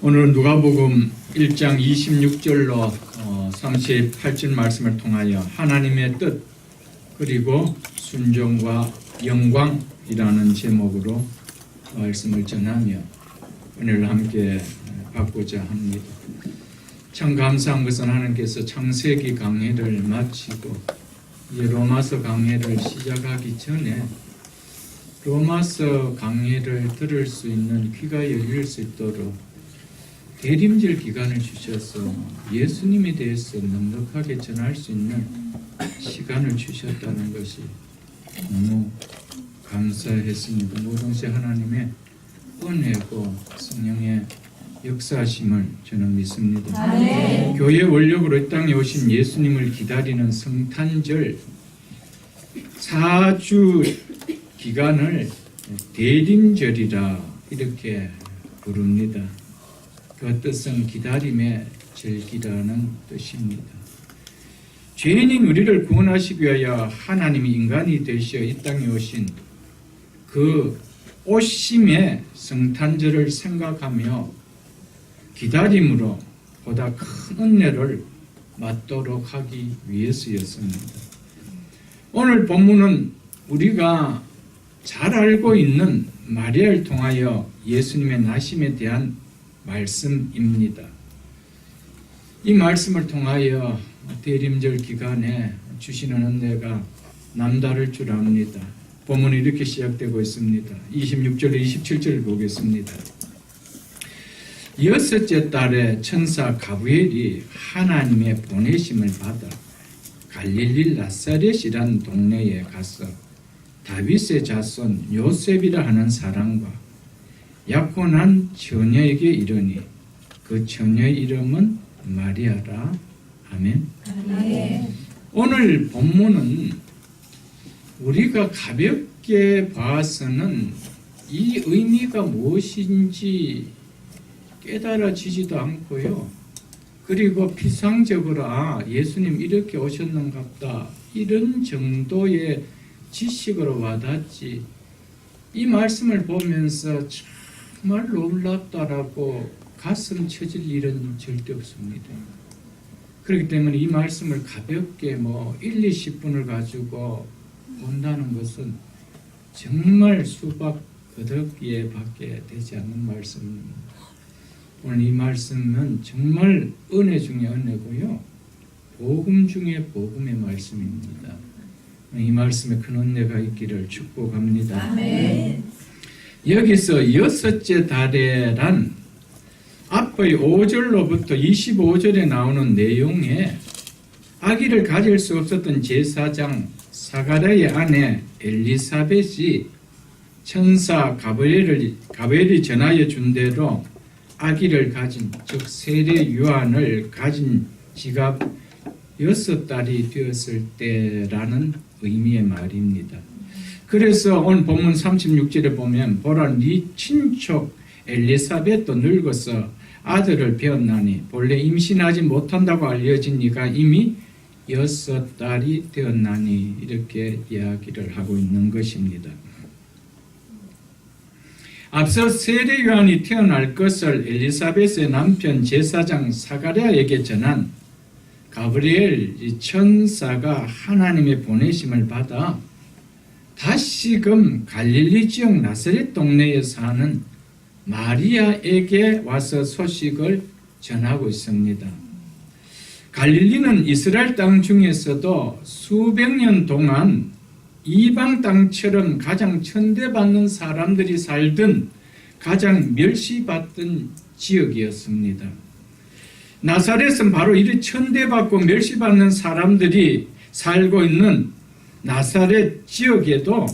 오늘 누가복음 1장 26절로 38절 말씀을 통하여 하나님의 뜻 그리고 순종과 영광이라는 제목으로 말씀을 전하며 은혜를 함께 받고자 합니다. 참 감사한 것은 하나님께서 창세기 강해를 마치고 이제 로마서 강해를 시작하기 전에 로마서 강해를 들을 수 있는 귀가 열릴 수 있도록 대림절 기간을 주셔서 예수님에 대해서 넉넉하게 전할 수 있는 시간을 주셨다는 것이 너무 감사했습니다. 모든시 하나님의 은혜고 성령의 역사하심을 저는 믿습니다. 네. 교회 원력으로 이 땅에 오신 예수님을 기다리는 성탄절 4주 기간을 대림절이라 이렇게 부릅니다. 그 뜻은 기다림의 절기라는 뜻입니다. 죄인인 우리를 구원하시기 위하여 하나님이 인간이 되시어 이 땅에 오신 그 오심의 성탄절을 생각하며 기다림으로 보다 큰 은혜를 맛도록 하기 위해서였습니다. 오늘 본문은 우리가 잘 알고 있는 마리아를 통하여 예수님의 나심에 대한 말씀입니다. 이 말씀을 통하여 대림절 기간에 주시는 은혜가 남다를 줄 압니다. 본문이 이렇게 시작되고 있습니다. 26절 27절을 보겠습니다. 여섯째 달에 천사 가브리엘이 하나님의 보내심을 받아 갈릴리 나사렛이란 동네에 가서 다윗의 자손 요셉이라 하는 사람과 약혼한 처녀에게 이르니 그 처녀의 이름은 마리아라. 아멘. 아멘. 오늘 본문은 우리가 가볍게 봐서는 이 의미가 무엇인지 깨달아지지도 않고요. 그리고 피상적으로 예수님 이렇게 오셨는갑다 이런 정도의 지식으로 와닿지 이 말씀을 보면서 정말 놀랍다라고 가슴 쳐질 일은 절대 없습니다. 그렇기 때문에 이 말씀을 가볍게 1, 20분을 가지고 본다는 것은 정말 수박 거덕기에 밖에 되지 않는 말씀입니다. 오늘 이 말씀은 정말 은혜 중에 은혜고요. 복음 중에 복음의 말씀입니다. 이 말씀에 큰 은혜가 있기를 축복합니다. 아멘. 여기서 여섯째 달에란 앞의 5절로부터 25절에 나오는 내용에 아기를 가질 수 없었던 제사장 사가랴의 아내 엘리사벳이 천사 가브리엘이 전하여 준 대로 아기를 가진 즉 세례 요한을 가진 지가 6달이 되었을 때라는 의미의 말입니다. 그래서 오늘 본문 36절에 보면 보라 네 친척 엘리사벳도 늙어서 아들을 배었나니 본래 임신하지 못한다고 알려진 네가 이미 6달이 되었나니 이렇게 이야기를 하고 있는 것입니다. 앞서 세례 요한이 태어날 것을 엘리사벳의 남편 제사장 사가랴에게 전한 가브리엘 천사가 하나님의 보내심을 받아 다시금 갈릴리 지역 나사렛 동네에 사는 마리아에게 와서 소식을 전하고 있습니다. 갈릴리는 이스라엘 땅 중에서도 수백 년 동안 이방 땅처럼 가장 천대받는 사람들이 살던 가장 멸시받던 지역이었습니다. 나사렛은 바로 이리 천대받고 멸시받는 사람들이 살고 있는 나사렛 지역에도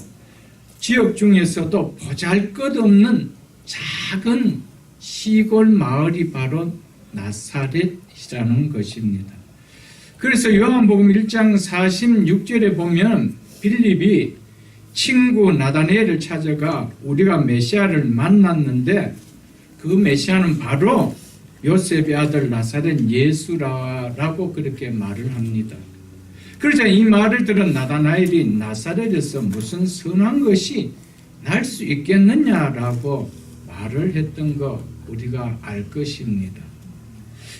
지역 중에서도 보잘것없는 작은 시골 마을이 바로 나사렛이라는 것입니다. 그래서 요한복음 1장 46절에 보면 빌립이 친구 나다니엘을 찾아가 우리가 메시아를 만났는데 그 메시아는 바로 요셉의 아들 나사렛 예수라고 그렇게 말을 합니다. 그러자 이 말을 들은 나다나엘이 나사렛에서 무슨 선한 것이 날 수 있겠느냐라고 말을 했던 거 우리가 알 것입니다.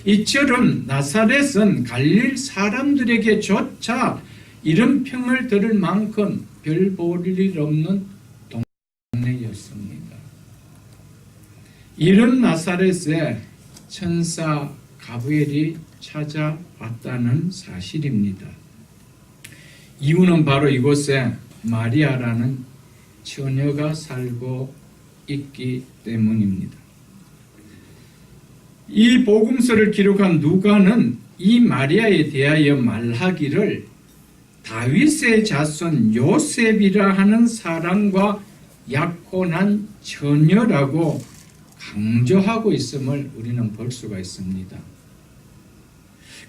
이처럼 나사렛은 갈릴 사람들에게조차 이런 평을 들을 만큼 별 볼 일 없는 동네였습니다. 이런 나사렛에 천사 가브리엘이 찾아왔다는 사실입니다. 이유는 바로 이곳에 마리아라는 처녀가 살고 있기 때문입니다. 이 복음서를 기록한 누가는 이 마리아에 대하여 말하기를 다윗의 자손 요셉이라 하는 사람과 약혼한 처녀라고 강조하고 있음을 우리는 볼 수가 있습니다.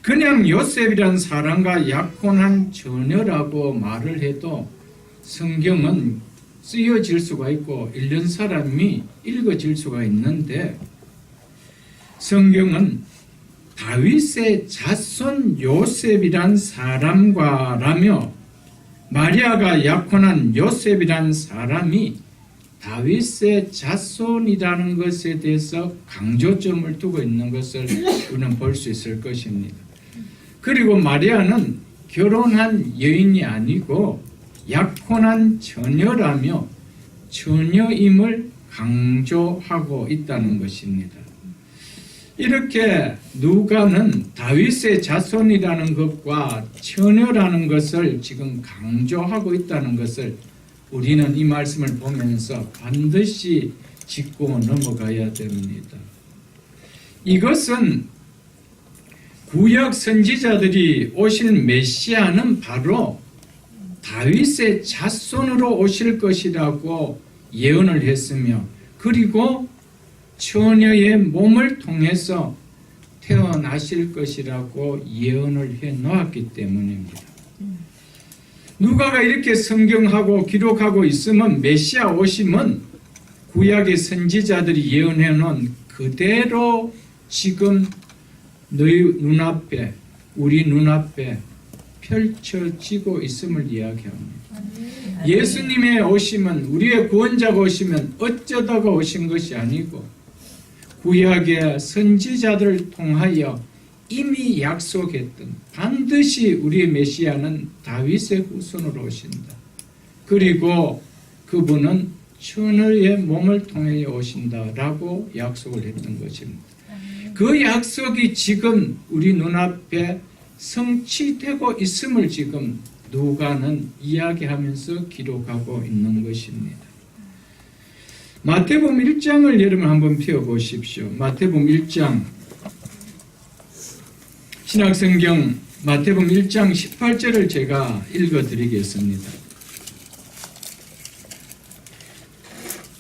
그냥 요셉이라는 사람과 약혼한 처녀라고 말을 해도 성경은 쓰여질 수가 있고 읽는 사람이 읽어질 수가 있는데, 성경은 다윗의 자손 요셉이란 사람과라며 마리아가 약혼한 요셉이란 사람이 다윗의 자손이라는 것에 대해서 강조점을 두고 있는 것을 우리는 볼 수 있을 것입니다. 그리고 마리아는 결혼한 여인이 아니고 약혼한 처녀라며 처녀임을 강조하고 있다는 것입니다. 이렇게 누가는 다윗의 자손이라는 것과 처녀라는 것을 지금 강조하고 있다는 것을 우리는 이 말씀을 보면서 반드시 짚고 넘어가야 됩니다. 이것은 구약 선지자들이 오실 메시아는 바로 다윗의 자손으로 오실 것이라고 예언을 했으며, 그리고 처녀의 몸을 통해서 태어나실 것이라고 예언을 해 놓았기 때문입니다. 누가가 이렇게 성경하고 기록하고 있으면 메시아 오심은 구약의 선지자들이 예언해 놓은 그대로 지금 너희 눈앞에, 우리 눈앞에 펼쳐지고 있음을 이야기합니다. 예수님의 오심은, 우리의 구원자가 오시면 어쩌다가 오신 것이 아니고 구약의 선지자들을 통하여 이미 약속했던, 반드시 우리의 메시아는 다윗의 후손으로 오신다. 그리고 그분은 처녀의 몸을 통해 오신다라고 약속을 했던 것입니다. 그 약속이 지금 우리 눈앞에 성취되고 있음을 지금 누가는 이야기하면서 기록하고 있는 것입니다. 마태복음 1장을 여러분 한번 펴보십시오. 마태복음 1장, 신약성경 마태복음 1장 18절을 제가 읽어드리겠습니다.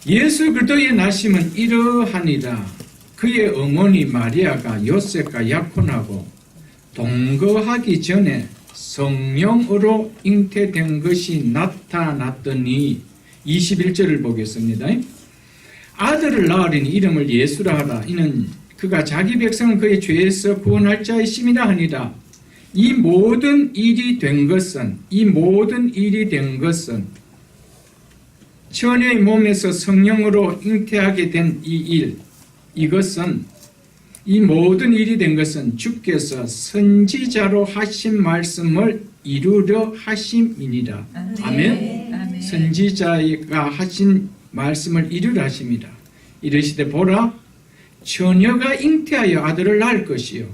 예수 그리스도의 나심은 이러하니라. 그의 어머니 마리아가 요셉과 약혼하고 동거하기 전에 성령으로 잉태된 것이 나타났더니, 21절을 보겠습니다. 아들을 낳으리니 이름을 예수라 하라. 이는 그가 자기 백성을 그의 죄에서 구원할 자이심이라 하니라. 이 모든 일이 된 것은 처녀의 몸에서 성령으로 잉태하게 된 이 일, 이 모든 일이 된 것은 주께서 선지자로 하신 말씀을 이루려 하심이니라. 아멘. 선지자가 하신 말씀을 이루려 하심이라. 이르시되 보라, 처녀가 잉태하여 아들을 낳을 것이요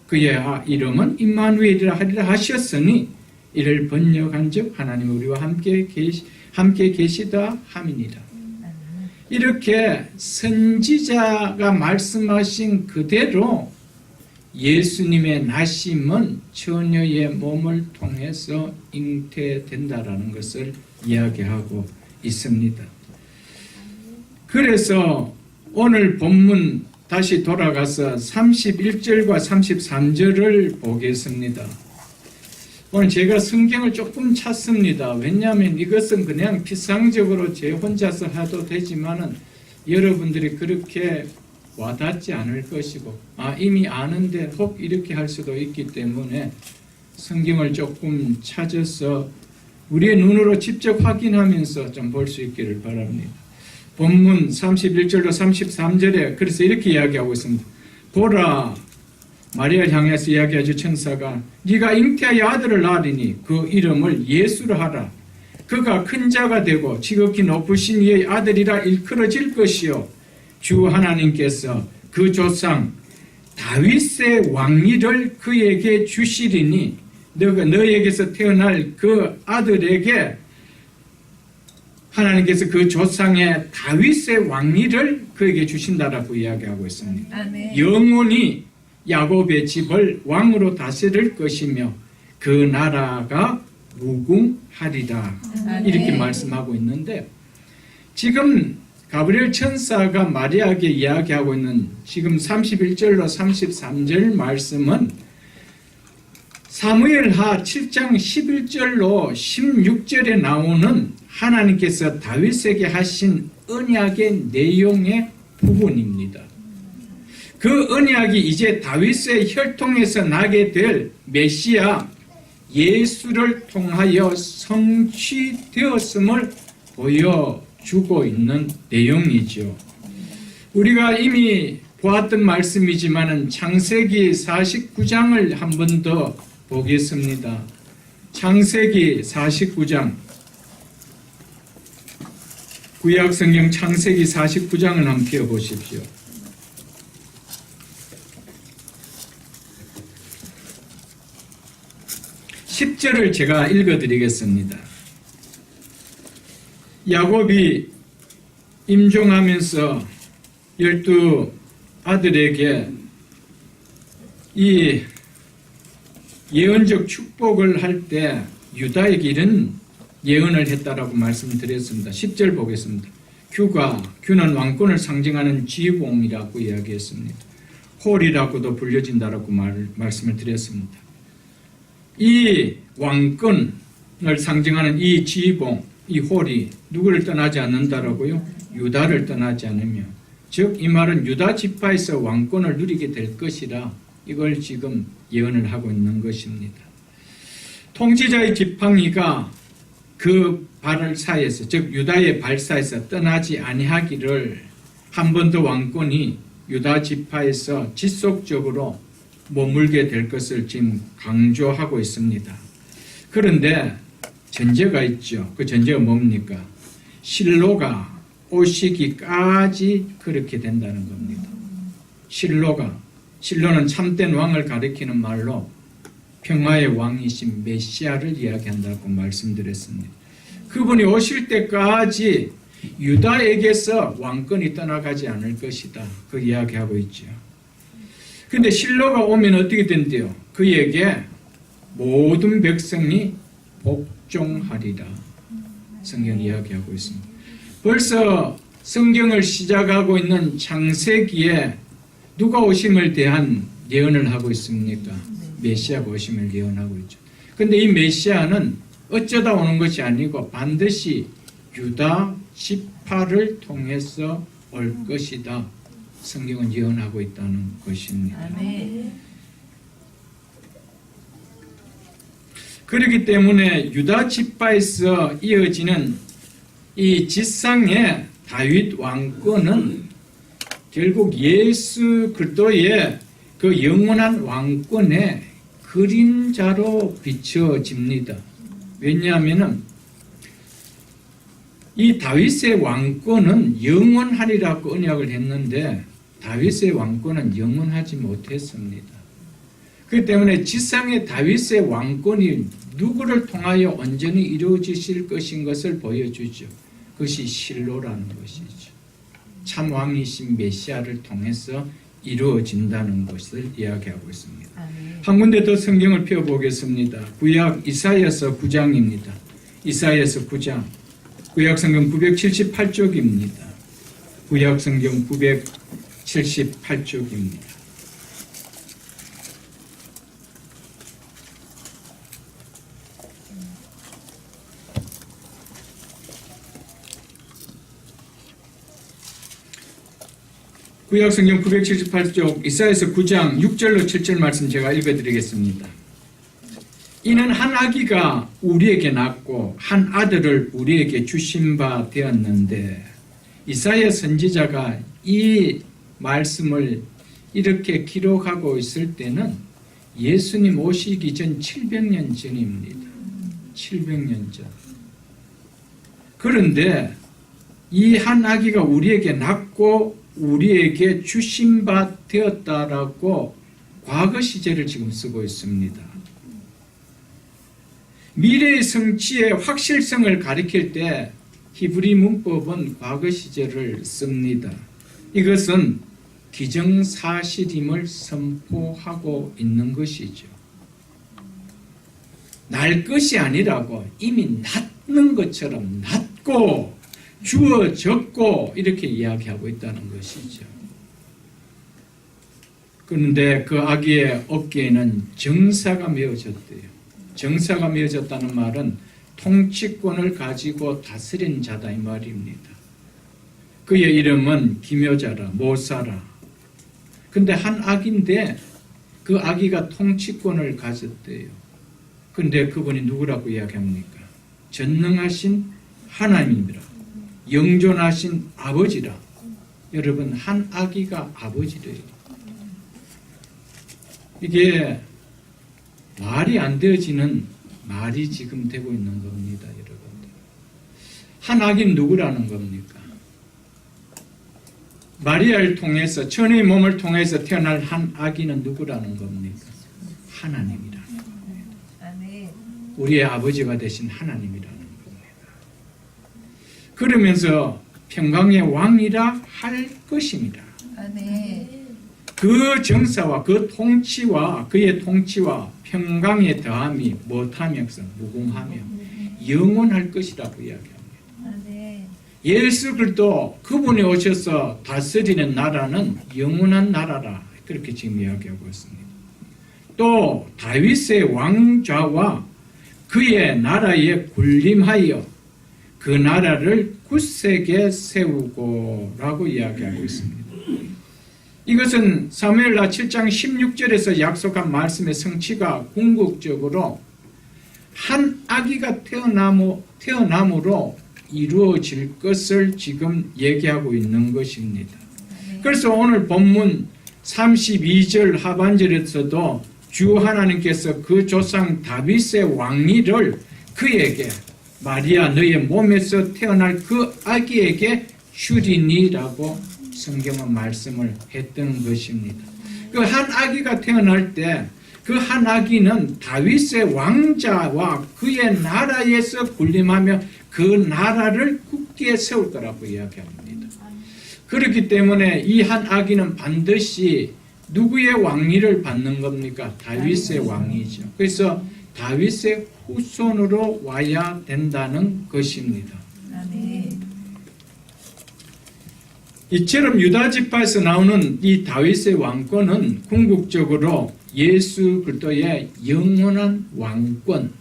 그의 이름은 임마누엘이라 하리라 하셨으니 이를 번역한즉 하나님 우리와 함께 계시다 함이니라. 이렇게 선지자가 말씀하신 그대로 예수님의 나심은 처녀의 몸을 통해서 잉태된다라는 것을 이야기하고 있습니다. 그래서 오늘 본문 다시 돌아가서 31절과 33절을 보겠습니다. 오늘 제가 성경을 조금 찾습니다. 왜냐하면 이것은 그냥 피상적으로 제 혼자서 해도 되지만은 여러분들이 그렇게 와닿지 않을 것이고, 이미 아는데 혹 이렇게 할 수도 있기 때문에 성경을 조금 찾아서 우리의 눈으로 직접 확인하면서 좀 볼 수 있기를 바랍니다. 본문 31절로 33절에 그래서 이렇게 이야기하고 있습니다. 보라, 마리아를 향해서 이야기하죠. 천사가 네가 잉태하여 아들을 낳으리니 그 이름을 예수로 하라. 그가 큰 자가 되고 지극히 높으신 이의 아들이라 일컬어질 것이요 주 하나님께서 그 조상 다윗의 왕위를 그에게 주시리니 너에게서 태어날 그 아들에게 하나님께서 그 조상의 다윗의 왕위를 그에게 주신다라고 이야기하고 있습니다. 아멘. 영원히 야곱의 집을 왕으로 다스릴 것이며 그 나라가 무궁하리라. 이렇게 말씀하고 있는데 지금 가브리엘 천사가 마리아에게 이야기하고 있는 지금 31절로 33절 말씀은 사무엘하 7장 11절로 16절에 나오는 하나님께서 다윗에게 하신 언약의 내용의 부분입니다. 그 언약이 이제 다윗의 혈통에서 나게 될 메시아 예수를 통하여 성취되었음을 보여주고 있는 내용이죠. 우리가 이미 보았던 말씀이지만 창세기 49장을 한 번 더 보겠습니다. 창세기 49장, 구약성경 창세기 49장을 한번 펴보십시오. 10절을 제가 읽어드리겠습니다. 야곱이 임종하면서 12 아들에게 이 예언적 축복을 할 때 유다에게 이런 예언을 했다라고 말씀드렸습니다. 10절 보겠습니다. 규는 왕권을 상징하는 지봉이라고 이야기했습니다. 홀이라고도 불려진다라고 말씀을 드렸습니다. 이 왕권을 상징하는 이 지봉, 이 홀이 누구를 떠나지 않는다라고요? 유다를 떠나지 않으며, 즉 이 말은 유다 지파에서 왕권을 누리게 될 것이라 이걸 지금 예언을 하고 있는 것입니다. 통치자의 지팡이가 그 발사에서, 즉 유다의 발사에서 떠나지 아니하기를 한 번 더 왕권이 유다 지파에서 지속적으로 머물게 될 것을 지금 강조하고 있습니다. 그런데 전제가 있죠. 그 전제가 뭡니까? 실로가 오시기까지 그렇게 된다는 겁니다. 실로는 참된 왕을 가리키는 말로 평화의 왕이신 메시아를 이야기한다고 말씀드렸습니다. 그분이 오실 때까지 유다에게서 왕권이 떠나가지 않을 것이다. 그 이야기하고 있죠. 그런데 실로가 오면 어떻게 된대요? 그에게 모든 백성이 복종하리라. 성경이 이야기하고 있습니다. 벌써 성경을 시작하고 있는 창세기에 누가 오심을 대한 예언을 하고 있습니까? 메시아가 오심을 예언하고 있죠. 그런데 이 메시아는 어쩌다 오는 것이 아니고 반드시 유다 지파를 통해서 올 것이다. 성경은 예언하고 있다는 것입니다. 아멘. 그렇기 때문에 유다 지파에서 이어지는 이 지상의 다윗 왕권은 결국 예수 그리스도의 그 영원한 왕권의 그림자로 비춰집니다. 왜냐하면 이 다윗의 왕권은 영원하리라고 언약을 했는데 다윗의 왕권은 영원하지 못했습니다. 그렇기 때문에 지상의 다윗의 왕권이 누구를 통하여 온전히 이루어지실 것인 것을 보여주죠. 그것이 실로라는 것이죠. 참 왕이신 메시아를 통해서 이루어진다는 것을 이야기하고 있습니다. 아멘. 한 군데 더 성경을 펴보겠습니다. 구약 이사야서 9장입니다. 이사야서 9장. 구약 성경 978쪽입니다. 구약 성경 978쪽입니다. 구약 성경 978쪽 이사야서 9장 6절로 7절 말씀 제가 읽어드리겠습니다. 이는 한 아기가 우리에게 낳고 한 아들을 우리에게 주신 바 되었는데 이사야 선지자가 이 말씀을 이렇게 기록하고 있을 때는 예수님 오시기 전 700년 전입니다. 700년 전. 그런데 이 한 아기가 우리에게 낳고 우리에게 주신 바 되었다라고 과거 시제를 지금 쓰고 있습니다. 미래의 성취의 확실성을 가리킬 때 히브리 문법은 과거 시제를 씁니다. 이것은 기정사실임을 선포하고 있는 것이죠. 날 것이 아니라고 이미 낳는 것처럼 낳고 주어졌고 이렇게 이야기하고 있다는 것이죠. 그런데 그 아기의 어깨에는 정사가 메어졌대요. 정사가 메어졌다는 말은 통치권을 가지고 다스린 자다 이 말입니다. 그의 이름은 기묘자라, 모사라. 근데 한 아기인데 그 아기가 통치권을 가졌대요. 근데 그분이 누구라고 이야기합니까? 전능하신 하나님이라, 영존하신 아버지라. 여러분, 한 아기가 아버지래요. 이게 말이 안 되어지는 말이 지금 되고 있는 겁니다, 여러분들. 한 아기는 누구라는 겁니까? 마리아를 통해서, 천의 몸을 통해서 태어날 한 아기는 누구라는 겁니까? 하나님이라는 겁니다. 우리의 아버지가 되신 하나님이라는 겁니다. 그러면서 평강의 왕이라 할 것입니다. 그 정사와 그 통치와 그의 통치와 평강의 더함이 못하며 무궁하며 영원할 것이라고 이야기합니다. 예수 그리스도 그분이 오셔서 다스리는 나라는 영원한 나라라 그렇게 지금 이야기하고 있습니다. 또 다윗의 왕좌와 그의 나라에 군림하여 그 나라를 굳세게 세우고라고 이야기하고 있습니다. 이것은 사무엘하 7장 16절에서 약속한 말씀의 성취가 궁극적으로 한 아기가 태어남으로 이루어질 것을 지금 얘기하고 있는 것입니다. 그래서 오늘 본문 32절 하반절에서도 주 하나님께서 그 조상 다윗의 왕위를 그에게, 마리아 너의 몸에서 태어날 그 아기에게 주리니라고 성경은 말씀을 했던 것입니다. 그 한 아기가 태어날 때 그 한 아기는 다윗의 왕자와 그의 나라에서 군림하며 그 나라를 굳게 세울 거라고 이야기합니다. 그렇기 때문에 이 한 아기는 반드시 누구의 왕위를 받는 겁니까? 다윗의 왕이죠. 그래서 다윗의 후손으로 와야 된다는 것입니다. 이처럼 유다 지파에서 나오는 이 다윗의 왕권은 궁극적으로 예수 그리스도의 영원한 왕권,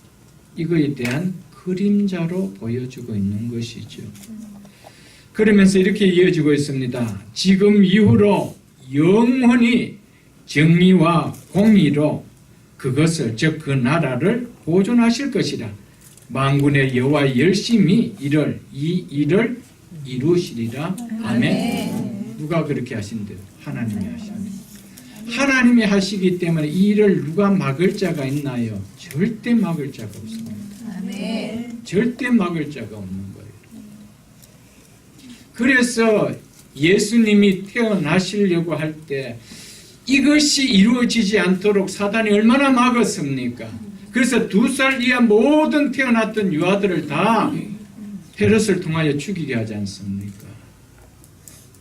이거에 대한 그림자로 보여주고 있는 것이죠. 그러면서 이렇게 이어지고 있습니다. 지금 이후로 영원히 정의와 공의로 그것을, 즉 그 나라를 보존하실 것이라. 만군의 여호와의 열심히 이 일을 이루시리라. 아멘. 누가 그렇게 하신대요? 하나님이 하십니다. 하나님이 하시기 때문에 이 일을 누가 막을 자가 있나요? 절대 막을 자가 없습니다. 절대 막을 자가 없는 거예요. 그래서 예수님이 태어나시려고 할 때 이것이 이루어지지 않도록 사단이 얼마나 막았습니까? 그래서 2살 이하 모든 태어났던 유아들을 다 헤롯을 통하여 죽이게 하지 않습니까?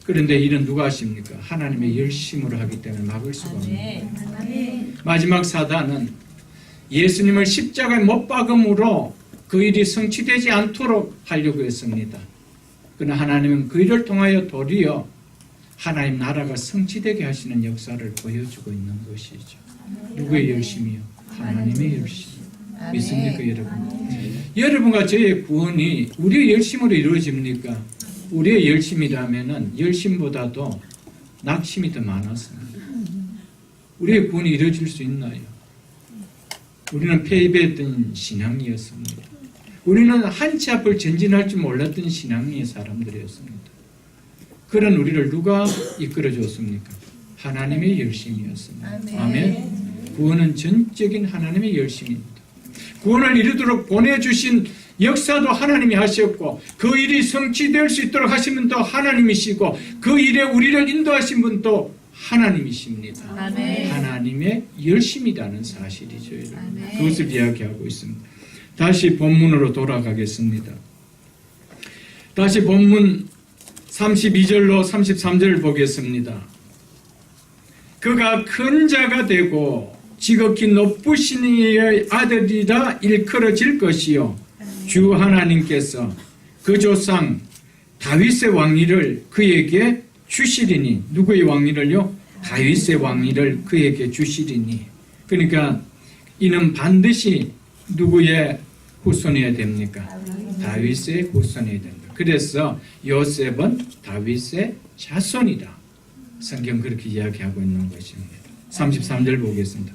그런데 이는 누가 하십니까? 하나님의 열심으로 하기 때문에 막을 수가 없는 거예요. 마지막 사단은 예수님을 십자가에 못 박음으로 그 일이 성취되지 않도록 하려고 했습니다. 그러나 하나님은 그 일을 통하여 도리어 하나님 나라가 성취되게 하시는 역사를 보여주고 있는 것이죠. 누구의 열심이요? 하나님의 열심. 믿습니까, 여러분? 여러분과 저의 구원이 우리의 열심으로 이루어집니까? 우리의 열심이라면은 열심보다도 낙심이 더 많았습니다. 우리의 구원이 이루어질 수 있나요? 우리는 패배했던 신앙이었습니다. 우리는 한치 앞을 전진할 줄 몰랐던 신앙의 사람들이었습니다. 그런 우리를 누가 이끌어 줬습니까? 하나님의 열심이었습니다. 아멘. 구원은 전적인 하나님의 열심입니다. 구원을 이루도록 보내주신 역사도 하나님이 하셨고 그 일이 성취될 수 있도록 하신 분도 하나님이시고 그 일에 우리를 인도하신 분도 하나님이십니다. 아멘. 하나님의 열심이라는 사실이죠. 그것을 이야기하고 있습니다. 다시 본문으로 돌아가겠습니다. 다시 본문 32절로 33절을 보겠습니다. 그가 큰 자가 되고 지극히 높으신 이의 아들이라 일컬어질 것이요 주 하나님께서 그 조상 다윗의 왕위를 그에게 주시리니. 누구의 왕위를요? 다윗의 왕위를 그에게 주시리니. 그러니까 이는 반드시 누구의 후손이어야 됩니까? 다윗의 후손이어야 됩니다. 그래서 요셉은 다윗의 자손이다. 성경 그렇게 이야기하고 있는 것입니다. 33절 보겠습니다.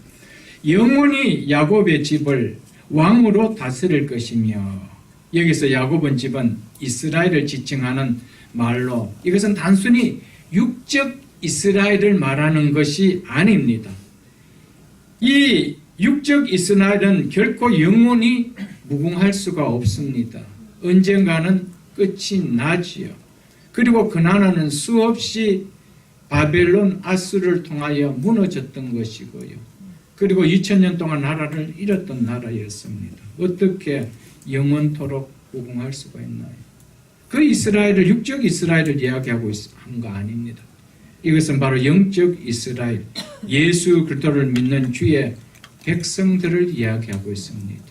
영원히 야곱의 집을 왕으로 다스릴 것이며. 여기서 야곱은 집은 이스라엘을 지칭하는 말로 이것은 단순히 육적 이스라엘을 말하는 것이 아닙니다. 이 육적 이스라엘은 결코 영원히 무궁할 수가 없습니다. 언젠가는 끝이 나지요. 그리고 그 나라는 수없이 바벨론, 아수르를 통하여 무너졌던 것이고요. 그리고 2000년 동안 나라를 잃었던 나라였습니다. 어떻게 영원토록 무궁할 수가 있나요? 그 이스라엘을, 육적 이스라엘을 이야기하고 한 거 아닙니다. 이것은 바로 영적 이스라엘, 예수 그리스도를 믿는 주의 백성들을 이야기하고 있습니다.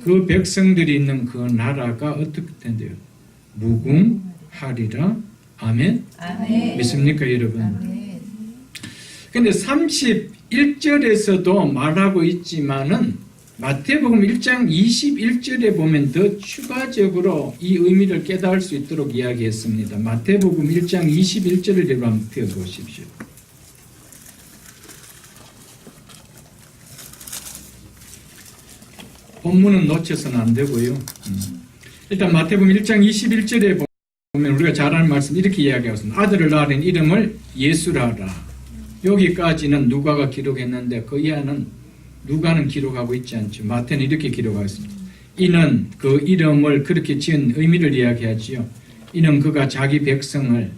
그 백성들이 있는 그 나라가 어떻게 된대요? 무궁하리라. 아멘? 아멘. 믿습니까, 여러분? 아멘. 근데 31절에서도 말하고 있지만은 마태복음 1장 21절에 보면 더 추가적으로 이 의미를 깨달을 수 있도록 이야기했습니다. 마태복음 1장 21절을 여러분 한번 펴보십시오. 본문은 놓쳐서는 안 되고요. 일단 마태복음 1장 21절에 보면 우리가 잘 아는 말씀 이렇게 이야기하고 있습니다. 아들을 낳으린 이름을 예수라 하라. 여기까지는 누가가 기록했는데 그 이하는 누가는 기록하고 있지 않죠. 마태는 이렇게 기록하고 있습니다. 이는 그 이름을 그렇게 지은 의미를 이야기하지요. 이는 그가 자기 백성을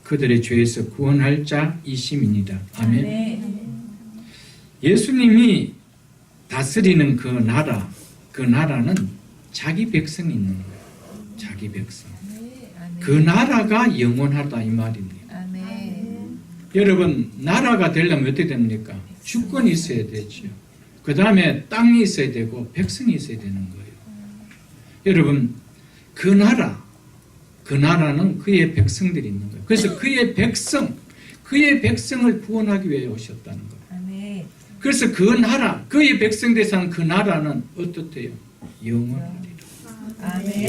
그들의 죄에서 구원할 자이심이니라. 아멘. 예수님이 다스리는 그 나라는 자기 백성이 있는 거예요. 자기 백성. 그 나라가 영원하다 이 말입니다. 여러분, 나라가 되려면 어떻게 됩니까? 주권이 있어야 되죠. 그 다음에 땅이 있어야 되고 백성이 있어야 되는 거예요. 여러분, 그 나라는 그의 백성들이 있는 거예요. 그래서 그의 백성을 구원하기 위해 오셨다는 거예요. 그래서 그 나라, 그의 백성들이 사는 그 나라는 어떻대요? 영원하리라.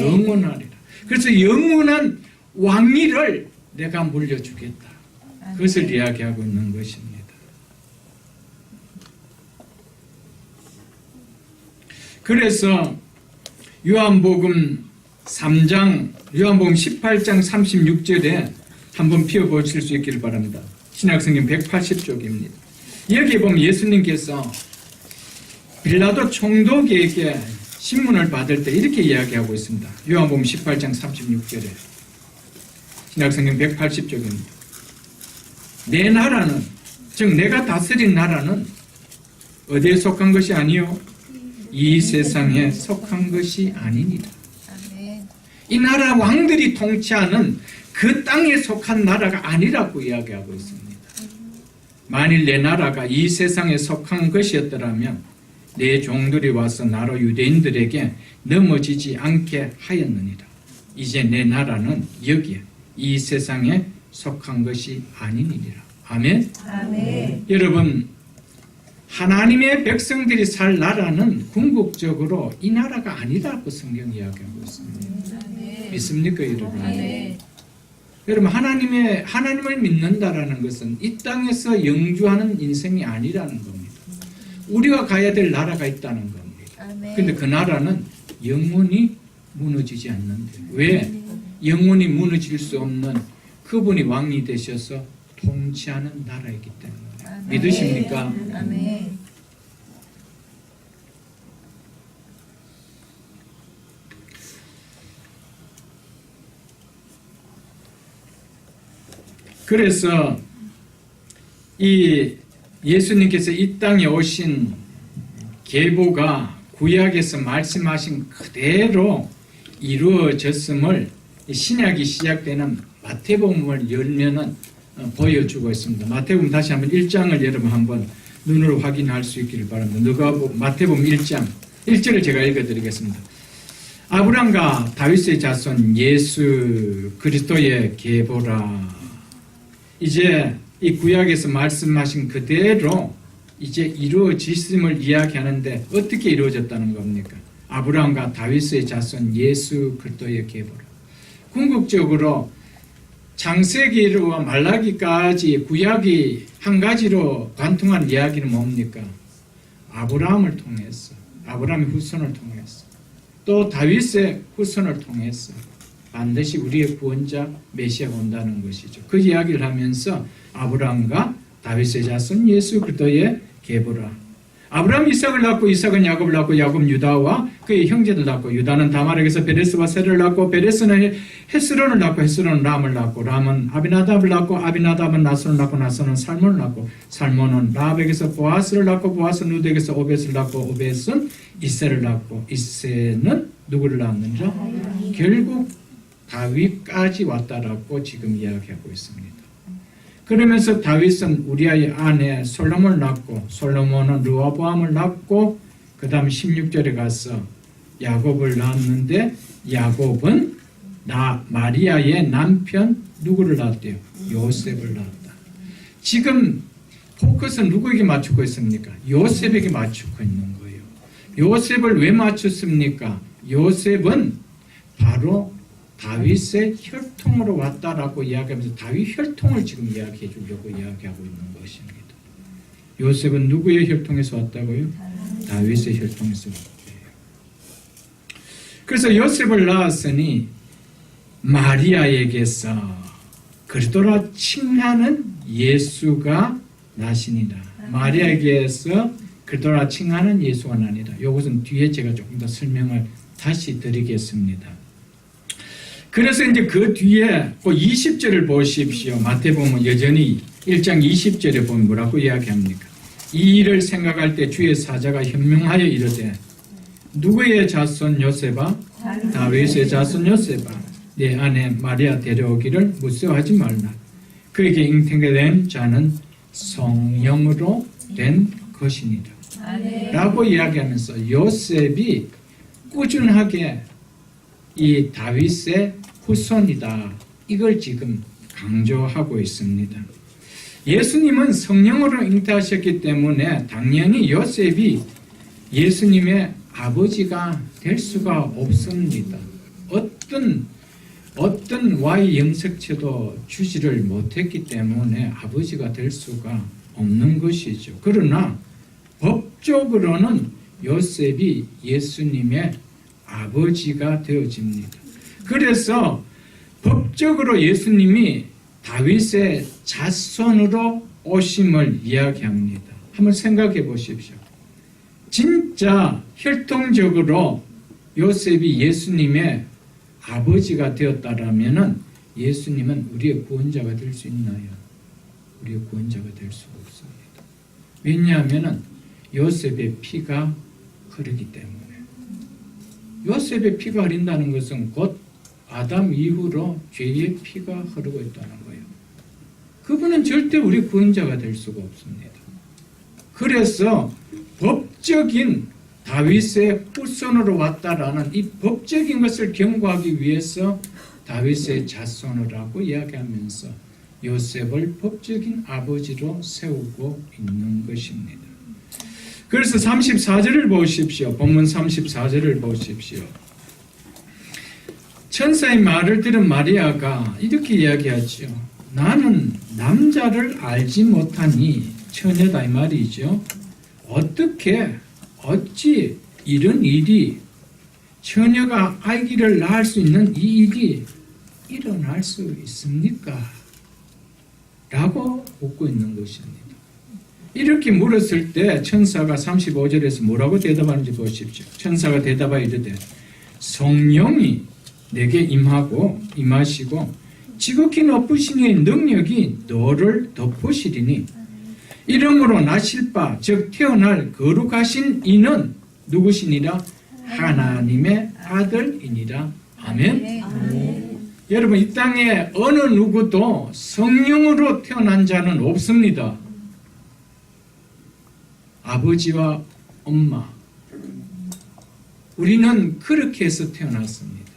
영원하리라. 그래서 영원한 왕위를 내가 물려주겠다. 그것을 이야기하고 있는 것입니다. 그래서 요한복음 18장 36절에 한번 펴보실 수 있기를 바랍니다. 신약성경 180쪽입니다. 여기에 보면 예수님께서 빌라도 총독에게 신문을 받을 때 이렇게 이야기하고 있습니다. 요한복음 18장 36절에 신약성경 180쪽입니다. 내 나라는, 즉 내가 다스린 나라는 어디에 속한 것이 아니요 이 세상에 속한 것이 아니니라. 이 나라 왕들이 통치하는 그 땅에 속한 나라가 아니라고 이야기하고 있습니다. 만일 내 나라가 이 세상에 속한 것이었더라면 내 종들이 와서 나로 유대인들에게 넘어지지 않게 하였느니라. 이제 내 나라는 여기에 이 세상에 속한 것이 아니니라. 아멘? 아멘. 여러분, 하나님의 백성들이 살 나라는 궁극적으로 이 나라가 아니라고 성경이 이야기하고 있습니다. 아멘. 믿습니까, 여러분? 아멘. 여러분, 하나님을 믿는다라는 것은 이 땅에서 영주하는 인생이 아니라는 겁니다. 우리가 가야 될 나라가 있다는 겁니다. 그런데 그 나라는 영원히 무너지지 않는데. 왜? 영원히 무너질 수 없는 그분이 왕이 되셔서 통치하는 나라이기 때문에. 믿으십니까? 아멘. 그래서 이 예수님께서 이 땅에 오신 계보가 구약에서 말씀하신 그대로 이루어졌음을 신약이 시작되는 마태복음을 열면은 보여주고 있습니다. 마태복음 다시 한번 1장을 여러분 한번 눈으로 확인할 수 있기를 바랍니다. 누가복음 마태복음 1장 1절을 제가 읽어드리겠습니다. 아브람과 다윗의 자손 예수 그리스도의 계보라. 이제 이 구약에서 말씀하신 그대로 이제 이루어졌음을 이야기하는데 어떻게 이루어졌다는 겁니까? 아브라함과 다윗의 자손 예수 그리스도의 계보라. 궁극적으로 창세기와 말라기까지 구약이 한 가지로 관통한 이야기는 뭡니까? 아브라함을 통해서, 아브라함의 후손을 통해서, 또 다윗의 후손을 통해서 반드시 우리의 구원자 메시아가 온다는 것이죠. 그 이야기를 하면서 아브라함과 다윗의 자손 예수 그리스도의 계보라. 아브라함이 이삭을 낳고 이삭은 야곱을 낳고 야곱은 유다와 그의 형제들 낳고 유다는 다말에게서 베레스와 세를 낳고 베레스는 헤스론을 낳고 헤스론은 람을 낳고 람은 아비나답을 낳고 아비나답은 나손을 낳고 나손은 살몬을 낳고 살몬은 라합에게서 보아스를 낳고 보아스는 루드에게서 오벳을 낳고 오벳은 이세를 낳고 이세는 누구를 낳았느냐? 결국 다윗까지 왔다라고 지금 이야기하고 있습니다. 그러면서 다윗은 우리아의 아내 솔로몬을 낳고 솔로몬은 르호보암을 낳고 그 다음 16절에 가서 야곱을 낳았는데 야곱은 마리아의 남편 누구를 낳았대요? 요셉을 낳았다. 지금 포커스는 누구에게 맞추고 있습니까? 요셉에게 맞추고 있는 거예요. 요셉을 왜 맞췄습니까? 요셉은 바로 다윗의 혈통으로 왔다라고 이야기하면서 다윗 혈통을 지금 이야기해 주려고 이야기하고 있는 것입니다. 요셉은 누구의 혈통에서 왔다고요? 다윗의 혈통에서 왔대요. 그래서 요셉을 낳았으니 마리아에게서 그리스도라 칭하는 예수가 나시니라. 마리아에게서 그리스도라 칭하는 예수가 나니라. 이것은 뒤에 제가 조금 더 설명을 다시 드리겠습니다. 그래서 이제 그 뒤에 20절을 보십시오. 마태복음 여전히 1장 20절에 보면 뭐라고 이야기합니까? 이 일을 생각할 때 주의 사자가 현명하여 이르되 누구의 자손 요셉아? 다윗의 자손 요셉아, 내 아내 마리아 데려오기를 무서워하지 말라. 그에게 잉태가 된 자는 성령으로 된 것이니라. 라고 이야기하면서 요셉이 꾸준하게 이 다윗의 후손이다. 이걸 지금 강조하고 있습니다. 예수님은 성령으로 잉태하셨기 때문에 당연히 요셉이 예수님의 아버지가 될 수가 없습니다. 어떤 Y 영색체도 주지를 못했기 때문에 아버지가 될 수가 없는 것이죠. 그러나 법적으로는 요셉이 예수님의 아버지가 되어집니다. 그래서 법적으로 예수님이 다윗의 자손으로 오심을 이야기합니다. 한번 생각해 보십시오. 진짜 혈통적으로 요셉이 예수님의 아버지가 되었다라면 예수님은 우리의 구원자가 될 수 있나요? 우리의 구원자가 될 수가 없습니다. 왜냐하면 요셉의 피가 흐르기 때문에. 요셉의 피가 흐른다는 것은 곧 아담 이후로 죄의 피가 흐르고 있다는 거예요. 그분은 절대 우리 구원자가 될 수가 없습니다. 그래서 법적인 다윗의 후손으로 왔다라는 이 법적인 것을 경고하기 위해서 다윗의 자손이라고 이야기하면서 요셉을 법적인 아버지로 세우고 있는 것입니다. 그래서 34절을 보십시오. 본문 34절을 보십시오. 천사의 말을 들은 마리아가 이렇게 이야기하죠. 나는 남자를 알지 못하니 처녀다 이 말이죠. 어찌 이런 일이 처녀가 아기를 낳을 수 있는 이 일이 일어날 수 있습니까? 라고 묻고 있는 것입니다. 이렇게 물었을 때 천사가 35절에서 뭐라고 대답하는지 보십시오. 천사가 대답하여 이르되 성령이 내게 임하시고 지극히 높으신 이의 능력이 너를 덮으시리니 이러므로 나실 바 즉 태어날 거룩하신 이는 누구시니라? 하나님의 아들이니라. 아멘. 아멘. 여러분, 이 땅에 어느 누구도 성령으로 태어난 자는 없습니다. 아버지와 엄마, 우리는 그렇게 해서 태어났습니다.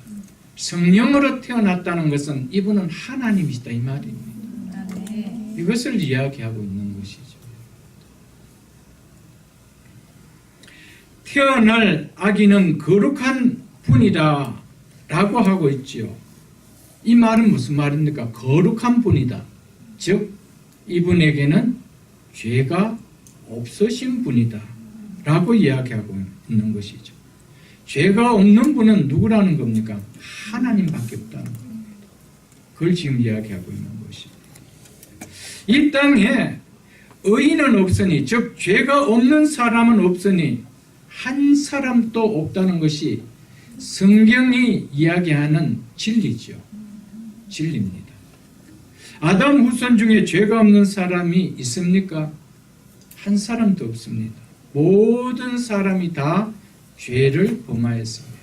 성령으로 태어났다는 것은 이분은 하나님이시다 이 말입니다. 아멘. 이것을 이야기하고 있는 것이죠. 태어날 아기는 거룩한 분이다 라고 하고 있지요. 이 말은 무슨 말입니까? 거룩한 분이다. 즉 이분에게는 죄가 없으신 분이다 라고 이야기하고 있는 것이죠. 죄가 없는 분은 누구라는 겁니까? 하나님밖에 없다는 겁니다. 그걸 지금 이야기하고 있는 것입니다. 이 땅에 의인은 없으니, 즉 죄가 없는 사람은 없으니 한 사람도 없다는 것이 성경이 이야기하는 진리죠. 진리입니다. 아담 후손 중에 죄가 없는 사람이 있습니까? 한 사람도 없습니다. 모든 사람이 다 죄를 범하였습니다.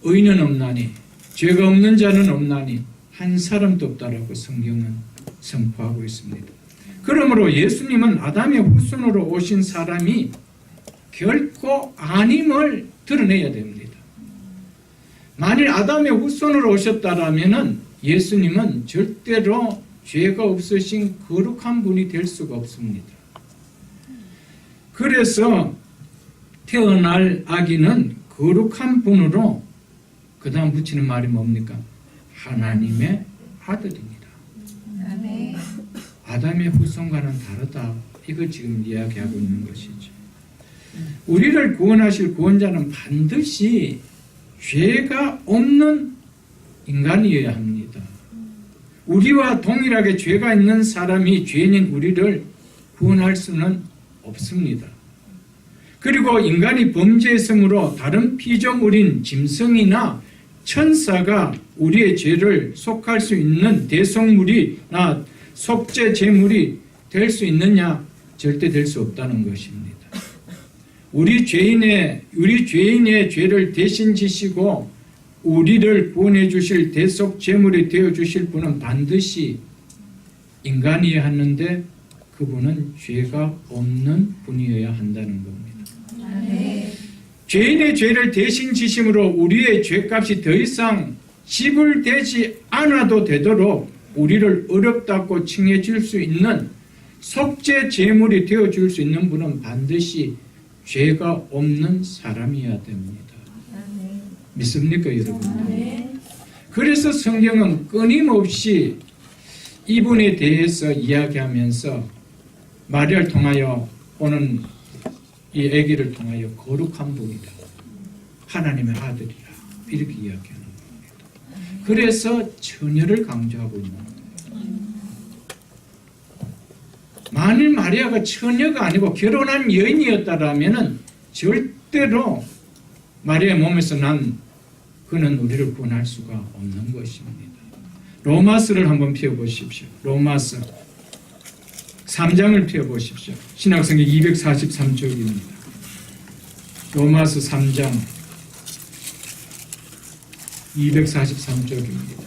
의인은 없나니, 죄가 없는 자는 없나니 한 사람도 없다라고 성경은 선포하고 있습니다. 그러므로 예수님은 아담의 후손으로 오신 사람이 결코 아님을 드러내야 됩니다. 만일 아담의 후손으로 오셨다라면 예수님은 절대로 죄가 없으신 거룩한 분이 될 수가 없습니다. 그래서 태어날 아기는 거룩한 분으로 그 다음 붙이는 말이 뭡니까? 하나님의 아들입니다. 아멘. 아담의 후손과는 다르다. 이걸 지금 이야기하고 있는 것이죠. 우리를 구원하실 구원자는 반드시 죄가 없는 인간이어야 합니다. 우리와 동일하게 죄가 있는 사람이 죄인인 우리를 구원할 수는 없습니다. 그리고 인간이 범죄했으므로 다른 피조물인 짐승이나 천사가 우리의 죄를 속할 수 있는 대속물이나 속죄 제물이 될 수 있느냐? 절대 될 수 없다는 것입니다. 우리 죄인의 죄를 대신 지시고 우리를 구원해 주실 대속 제물이 되어 주실 분은 반드시 인간이어야 하는데 그분은 죄가 없는 분이어야 한다는 겁니다. 아멘. 죄인의 죄를 대신 지심으로 우리의 죄값이 더 이상 지불되지 않아도 되도록 우리를 어렵다고 칭해 줄 수 있는 속죄 제물이 되어 줄 수 있는 분은 반드시 죄가 없는 사람이어야 됩니다. 아멘. 믿습니까, 여러분? 아멘. 그래서 성경은 끊임없이 이분에 대해서 이야기하면서 마리아를 통하여 오는 이 아기를 통하여 거룩한 분이다. 하나님의 아들이라. 이렇게 이야기하는 겁니다. 그래서 처녀를 강조하고 있는 겁니다. 만일 마리아가 처녀가 아니고 결혼한 여인이었다라면 절대로 마리아의 몸에서 난 그는 우리를 구원할 수가 없는 것입니다. 로마서를 한번 펴보십시오. 로마서 3장을 펴보십시오. 신약성경 243쪽입니다. 로마서 3장 243쪽입니다.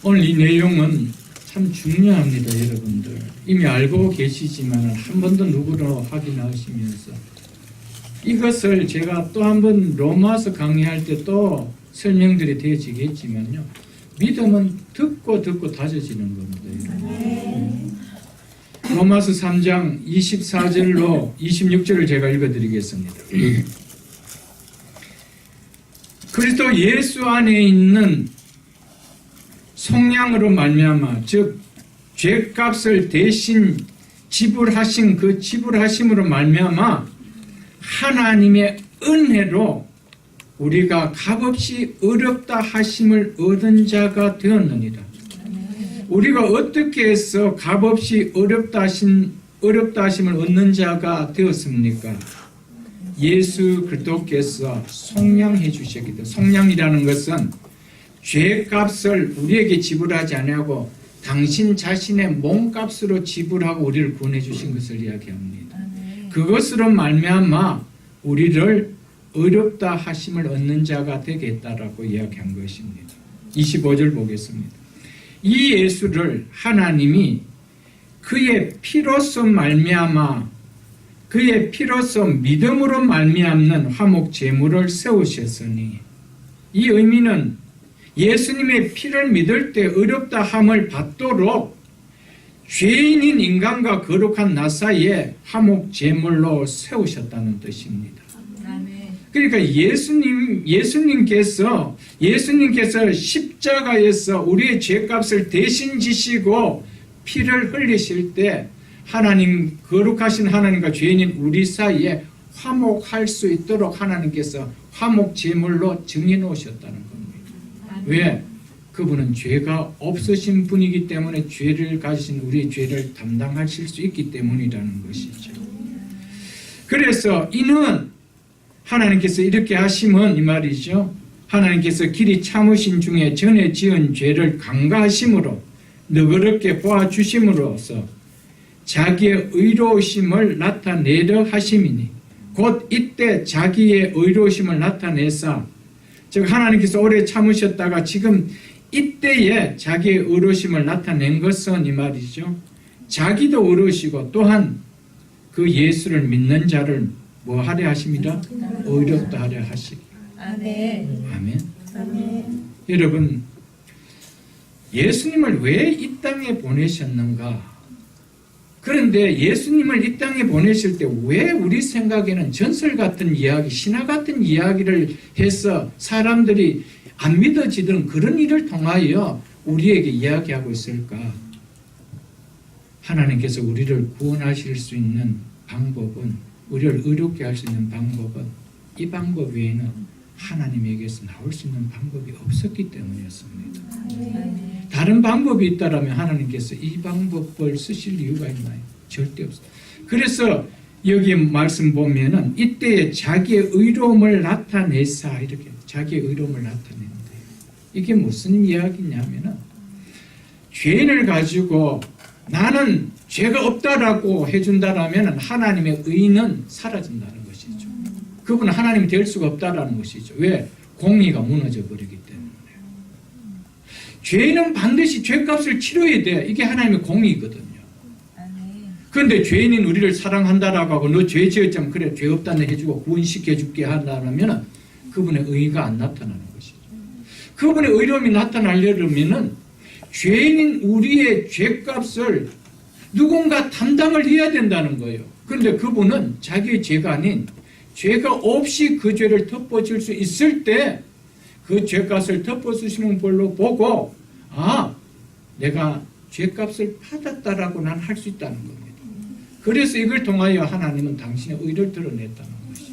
오늘 이 내용은 참 중요합니다, 여러분들. 이미 알고 계시지만 한 번 더 누구로 확인하시면서 이것을 제가 또 한 번 로마서 강의할 때 또 설명들이 되어지겠지만요. 믿음은 듣고 다져지는 겁니다. 아멘. 로마서 3장 24절로 26절을 제가 읽어드리겠습니다. 그리스도 예수 안에 있는 속량으로 말미암아 즉 죄값을 대신 지불하신 그 지불하심으로 말미암아 하나님의 은혜로 우리가 값없이 어렵다 하심을 얻은 자가 되었느니라. 우리가 어떻게 해서 값없이 어렵다 하심을 얻는 자가 되었습니까? 예수 그리스도께서 속량해 주셨기 때문에. 속량이라는 것은 죄값을 우리에게 지불하지 아니하고 당신 자신의 몸값으로 지불하고 우리를 구원해 주신 것을 이야기합니다. 그것으로 말미암아 우리를 어렵다 하심을 얻는 자가 되겠다라고 이야기한 것입니다. 25절 보겠습니다. 이 예수를 하나님이 그의 피로서 말미암아 그의 피로서 믿음으로 말미암는 화목 제물을 세우셨으니, 이 의미는 예수님의 피를 믿을 때 어렵다 함을 받도록 죄인인 인간과 거룩한 나 사이에 화목 제물로 세우셨다는 뜻입니다. 그러니까 예수님께서 십자가에서 우리의 죄값을 대신 지시고 피를 흘리실 때 하나님, 거룩하신 하나님과 죄인인 우리 사이에 화목할 수 있도록 하나님께서 화목 제물로 정해 놓으셨다는 겁니다. 왜? 그분은 죄가 없으신 분이기 때문에 죄를 가지신 우리의 죄를 담당하실 수 있기 때문이라는 것이죠. 그래서 이는 하나님께서 이렇게 하심은 이 말이죠. 하나님께서 길이 참으신 중에 전에 지은 죄를 간과하심으로 너그럽게 보아주심으로써 자기의 의로우심을 나타내려 하심이니, 곧 이때 자기의 의로우심을 나타내사, 즉 하나님께서 오래 참으셨다가 지금 이때에 자기의 의로우심을 나타낸 것은 이 말이죠. 자기도 의로우시고 또한 그 예수를 믿는 자를 뭐 하려 하십니다? 의롭다 하려 하시기. 아멘. 아멘. 여러분, 예수님을 왜 이 땅에 보내셨는가? 그런데 예수님을 이 땅에 보내실 때 왜 우리 생각에는 전설 같은 이야기, 신화 같은 이야기를 해서 사람들이 안 믿어지던 그런 일을 통하여 우리에게 이야기하고 있을까? 하나님께서 우리를 구원하실 수 있는 방법은, 우리를 의롭게 할 수 있는 방법은 이 방법 외에는 하나님에게서 나올 수 있는 방법이 없었기 때문이었습니다. 다른 방법이 있다면 하나님께서 이 방법을 쓰실 이유가 있나요? 절대 없습니다. 그래서 여기 말씀 보면은 이때에 자기의 의로움을 나타내사, 이렇게 자기의 의로움을 나타낸대요. 이게 무슨 이야기냐면은 죄인을 가지고 나는 죄가 없다라고 해준다라면 하나님의 의는 사라진다는 것이죠. 그분은 하나님이 될 수가 없다라는 것이죠. 왜? 공의가 무너져 버리기 때문에. 죄인은 반드시 죄값을 치러야 돼. 이게 하나님의 공의거든요. 그런데 죄인인 우리를 사랑한다라고 하고 너 죄 지었자면 그래 죄 없다는 해주고 구원시켜줄게 한다면 그분의 의가 안 나타나는 것이죠. 그분의 의로움이 나타나려면 죄인인 우리의 죄값을 누군가 담당을 해야 된다는 거예요. 그런데 그분은 자기의 죄가 아닌 죄가 없이 그 죄를 덮어줄 수 있을 때 그 죄값을 덮어주시는 걸로 보고 내가 죄값을 받았다라고 난 할 수 있다는 겁니다. 그래서 이걸 통하여 하나님은 당신의 의를 드러냈다는 것이죠.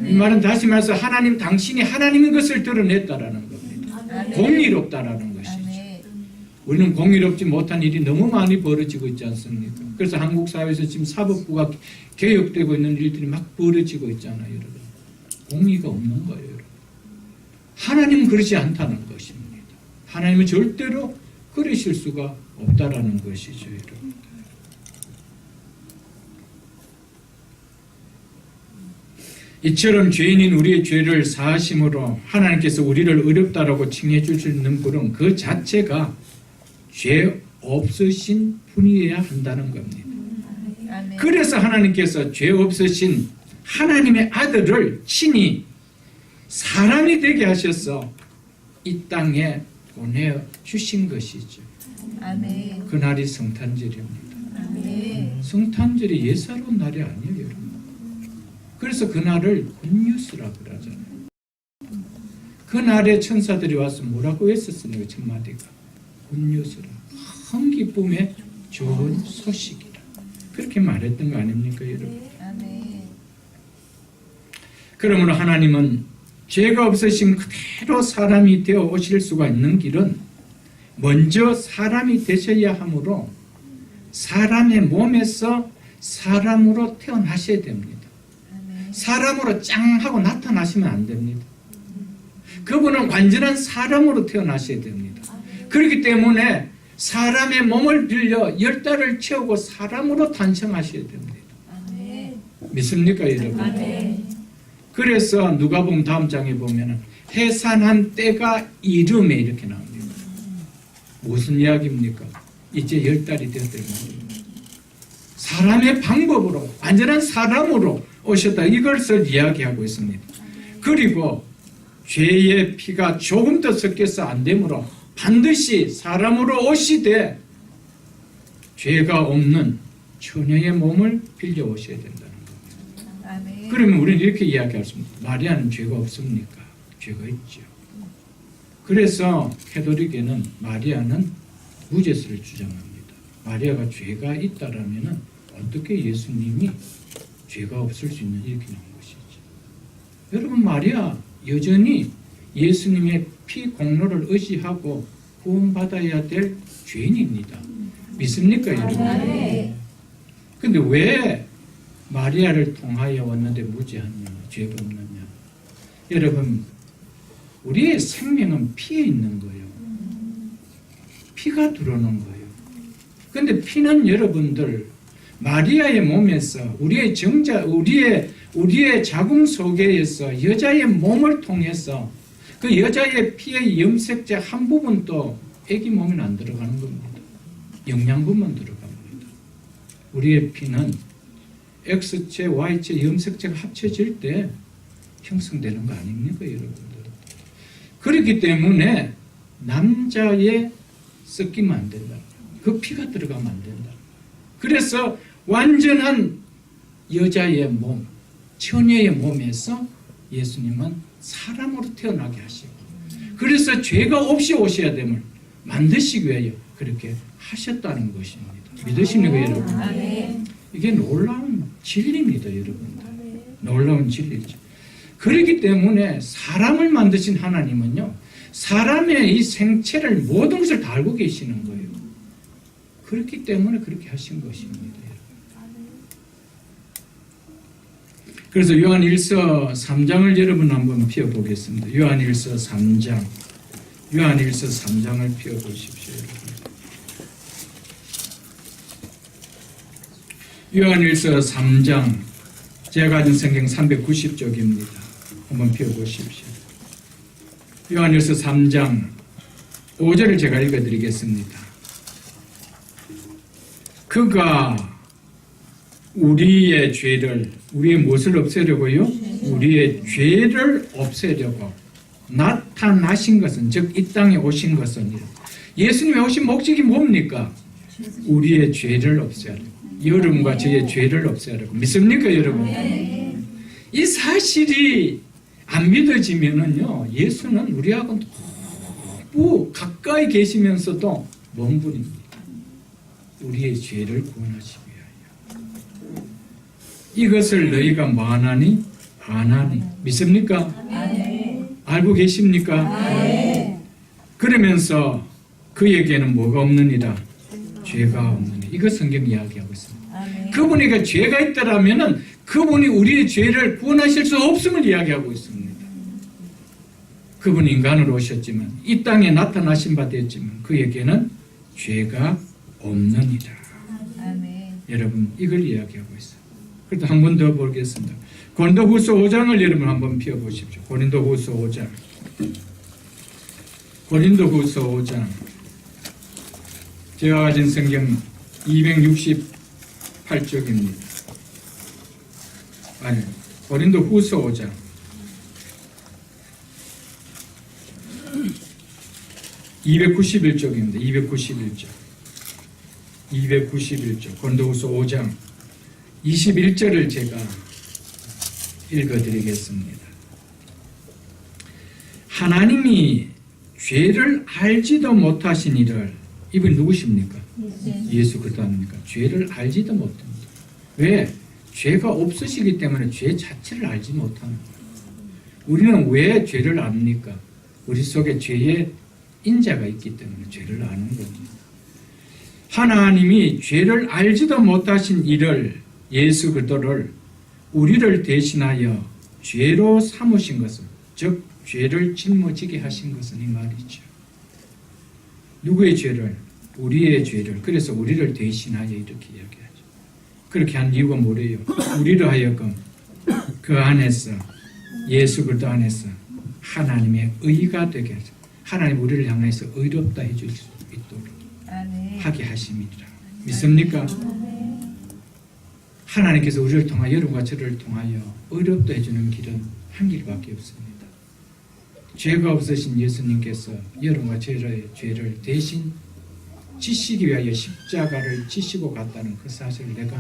이 말은 다시 말해서 하나님 당신이 하나님인 것을 드러냈다라는 겁니다. 공의롭다라는 것이죠. 우리는 공의롭지 못한 일이 너무 많이 벌어지고 있지 않습니까? 그래서 한국 사회에서 지금 사법부가 개혁되고 있는 일들이 막 벌어지고 있잖아요, 여러분. 공의가 없는 거예요, 여러분. 하나님은 그러지 않다는 것입니다. 하나님은 절대로 그러실 수가 없다라는 것이죠, 여러분. 이처럼 죄인인 우리의 죄를 사하심으로 하나님께서 우리를 의롭다라고 칭해 주시는 분은 그 자체가 죄 없으신 분이어야 한다는 겁니다. 그래서 하나님께서 죄 없으신 하나님의 아들을 친히 사람이 되게 하셔서 이 땅에 보내주신 것이죠. 그날이 성탄절입니다. 성탄절이 예사로운 날이 아니에요, 여러분. 그래서 그날을 굿뉴스라고 그러잖아요. 그날에 천사들이 와서 뭐라고 했었습니까? 첫 마디가 굿뉴스라, 큰 기쁨의 좋은 소식이라 그렇게 말했던 거 아닙니까, 여러분? 그러므로 하나님은 죄가 없으신 그대로 사람이 되어 오실 수가 있는 길은 먼저 사람이 되셔야 하므로 사람의 몸에서 사람으로 태어나셔야 됩니다. 사람으로 짱 하고 나타나시면 안 됩니다. 그분은 완전한 사람으로 태어나셔야 됩니다. 그렇기 때문에 사람의 몸을 빌려 10달을 채우고 사람으로 탄생하셔야 됩니다. 믿습니까, 여러분? 그래서 누가복음 다음 장에 보면은 해산한 때가 이름에 이렇게 나옵니다. 무슨 이야기입니까? 이제 10달이 되었다는 말입니다. 사람의 방법으로 완전한 사람으로 오셨다, 이것을 이야기하고 있습니다. 그리고 죄의 피가 조금 더 섞여서 안 되므로 반드시 사람으로 오시되 죄가 없는 처녀의 몸을 빌려 오셔야 된다는 겁니다. 그러면 우리는 이렇게 이야기할 수 있습니다. 마리아는 죄가 없습니까? 죄가 있죠. 그래서 캐톨릭에는 마리아는 무죄수를 주장합니다. 마리아가 죄가 있다라면 어떻게 예수님이 죄가 없을 수 있는 이렇게 나온 것이죠. 여러분, 마리아 여전히 예수님의 피 공로를 의지하고 구원받아야 될 죄인입니다. 믿습니까, 여러분? 근데 왜 마리아를 통하여 왔는데 무죄하냐, 죄가 없느냐? 여러분, 우리의 생명은 피에 있는 거예요. 피가 들어오는 거예요. 근데 피는 여러분들 마리아의 몸에서 우리의 정자, 우리의 자궁 속에서 여자의 몸을 통해서 그 여자의 피의 염색체 한 부분도 아기 몸에는 안 들어가는 겁니다. 영양분만 들어갑니다. 우리의 피는 X체, Y체, 염색체가 합쳐질 때 형성되는 거 아닙니까, 여러분들? 그렇기 때문에 남자의 섞이면 안 된다. 그 피가 들어가면 안 된다. 그래서 완전한 여자의 몸, 처녀의 몸에서 예수님은 사람으로 태어나게 하시고, 그래서 죄가 없이 오셔야 됨을 만드시기 위하여 그렇게 하셨다는 것입니다. 믿으십니까, 여러분? 이게 놀라운 진리입니다, 여러분들. 놀라운 진리죠. 그렇기 때문에 사람을 만드신 하나님은요, 사람의 이 생체를 모든 것을 다 알고 계시는 거예요. 그렇기 때문에 그렇게 하신 것입니다. 그래서 요한 1서 3장을 여러분 한번 펴보겠습니다. 요한 1서 3장. 요한 1서 3장을 펴보십시오, 여러분. 요한 1서 3장. 제가 가진 성경 390쪽입니다. 한번 펴보십시오. 요한 1서 3장 5절을 제가 읽어드리겠습니다. 그가 우리의 죄를, 우리의 무엇을 없애려고요? 우리의 죄를 없애려고 나타나신 것은, 즉 이 땅에 오신 것은, 예수님이 오신 목적이 뭡니까? 우리의 죄를 없애려고, 여러분과 저의 죄를 없애려고. 믿습니까, 여러분? 이 사실이 안 믿어지면은요, 예수는 우리하고 너무 가까이 계시면서도 먼 분입니다. 우리의 죄를 구원하시기 위하여. 이것을 너희가 뭐 하나니? 아나니. 믿습니까? 알고 계십니까? 그러면서 그에게는 뭐가 없느니라? 죄가 없느니. 이거 성경 이야기하고 있습니다. 그분에게 죄가 있다라면은 그분이 우리의 죄를 구원하실 수 없음을 이야기하고 있습니다. 그분이 인간으로 오셨지만, 이 땅에 나타나신 바 되었지만 그에게는 죄가 없느니라. 여러분, 이걸 이야기하고 있어요. 그래도 한 번 더 보겠습니다. 고린도후서 5장을 여러분 한번 펴보십시오. 고린도후서 5장. 고린도후서 5장. 제가 가진 성경 268쪽입니다. 아니, 고린도후서 5장. 291쪽입니다. 291쪽. 291쪽. 고린도후서 5장 21절을 제가 읽어드리겠습니다. 하나님이 죄를 알지도 못하신 이를, 이분 누구십니까? 예수 그리스도 아닙니까? 죄를 알지도 못합니다. 왜? 죄가 없으시기 때문에 죄 자체를 알지 못하는 거예요. 우리는 왜 죄를 압니까? 우리 속에 죄의 인자가 있기 때문에 죄를 아는 겁니다. 하나님이 죄를 알지도 못하신 이를 예수 그리스도를 우리를 대신하여 죄로 삼으신 것은, 즉 죄를 짊어지게 하신 것은 이 말이죠. 누구의 죄를? 우리의 죄를. 그래서 우리를 대신하여 이렇게 이야기하죠. 그렇게 한 이유가 뭐래요? 우리로 하여금 그 안에서, 예수 그리스도 안에서 하나님의 의가 되게 하죠. 하나님 우리를 향해서 의롭다 해줄 수 있도록 아멘. 하게 하심이니라. 믿습니까? 하나님께서 우리를 통하여, 여러분과 저를 통하여 의롭다 해주는 길은 한 길밖에 없습니다. 죄가 없으신 예수님께서 여러분과 저의 죄를 대신 지시기 위하여 십자가를 지시고 갔다는 그 사실을 내가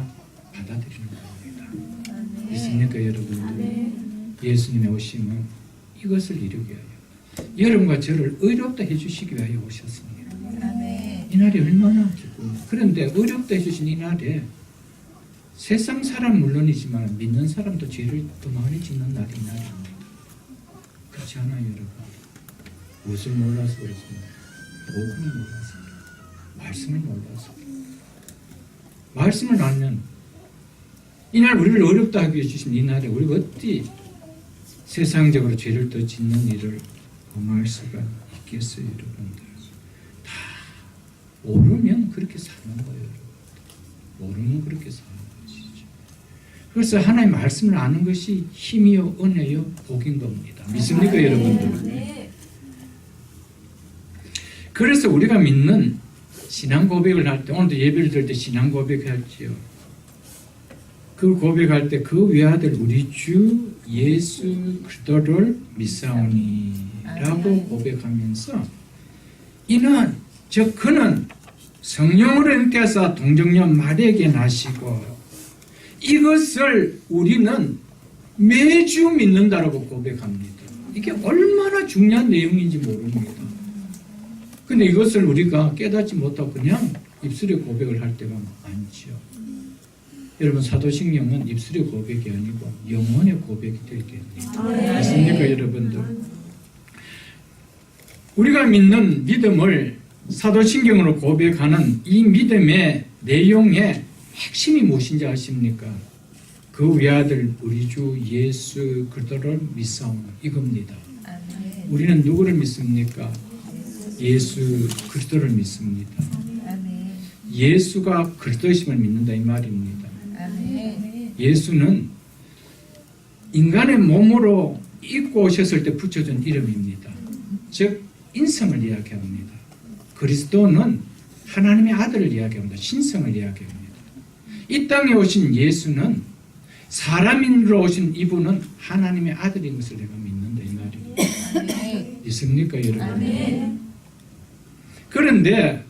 받아들이는 겁니다. 믿습니까, 여러분들? 예수님의 오심은 이것을 이루기 위하여, 여러분과 저를 의롭다 해주시기 위하여 오셨습니다. 아멘. 이 날이 얼마나 기쁩니까? 그런데 의롭다 해주신 이 날에 세상 사람 물론이지만 믿는 사람도 죄를 더 많이 짓는 날이 이 날입니다. 그렇지 않아요, 여러분? 무엇을 몰라서 그렇습니다. 복음을 몰라서, 말씀을 몰라서. 말씀을 알면 이날 우리를 어렵다 하게 해주신 이 날에 우리가 어찌 세상적으로 죄를 더 짓는 일을 범할 수가 있겠어요, 여러분들? 다 모르면 그렇게 사는 거예요, 여러분. 모르면 그렇게 사는 것이죠. 그래서 하나님의 말씀을 아는 것이 힘이요, 은혜요, 복인 겁니다. 믿습니까, 여러분들? 그래서 우리가 믿는 신앙 고백을 할 때, 오늘도 예배를 드릴 때 신앙 고백했지요. 그 고백할 때 그 외아들 우리 주 예수 그리스도를 믿사오니라고 고백하면서 이는, 즉 그는 성령으로 잉태하사 동정녀 마리아에게 나시고, 이것을 우리는 매주 믿는다라고 고백합니다. 이게 얼마나 중요한 내용인지 모릅니다. 근데 이것을 우리가 깨닫지 못하고 그냥 입술의 고백을 할 때가 많지요. 여러분, 사도신경은 입술의 고백이 아니고 영혼의 고백이 되겠네요. 맞습니까, 여러분들? 우리가 믿는 믿음을 사도신경으로 고백하는 이 믿음의 내용의 핵심이 무엇인지 아십니까? 그 외아들 우리 주 예수 그리스도를 믿사오니, 이겁니다. 아멘. 우리는 누구를 믿습니까? 예수 그리스도를 믿습니다. 아멘. 예수가 그리스도이심을 믿는다, 이 말입니다. 아멘. 예수는 인간의 몸으로 입고 오셨을 때 붙여준 이름입니다. 즉 인성을 이야기합니다. 그리스도는 하나님의 아들을 이야기합니다. 신성을 이야기합니다. 이 땅에 오신 예수는, 사람인으로 오신 이분은 하나님의 아들인 것을 내가 믿는다, 이 말입니다. 아멘. 믿습니까, 여러분? 아멘. 그런데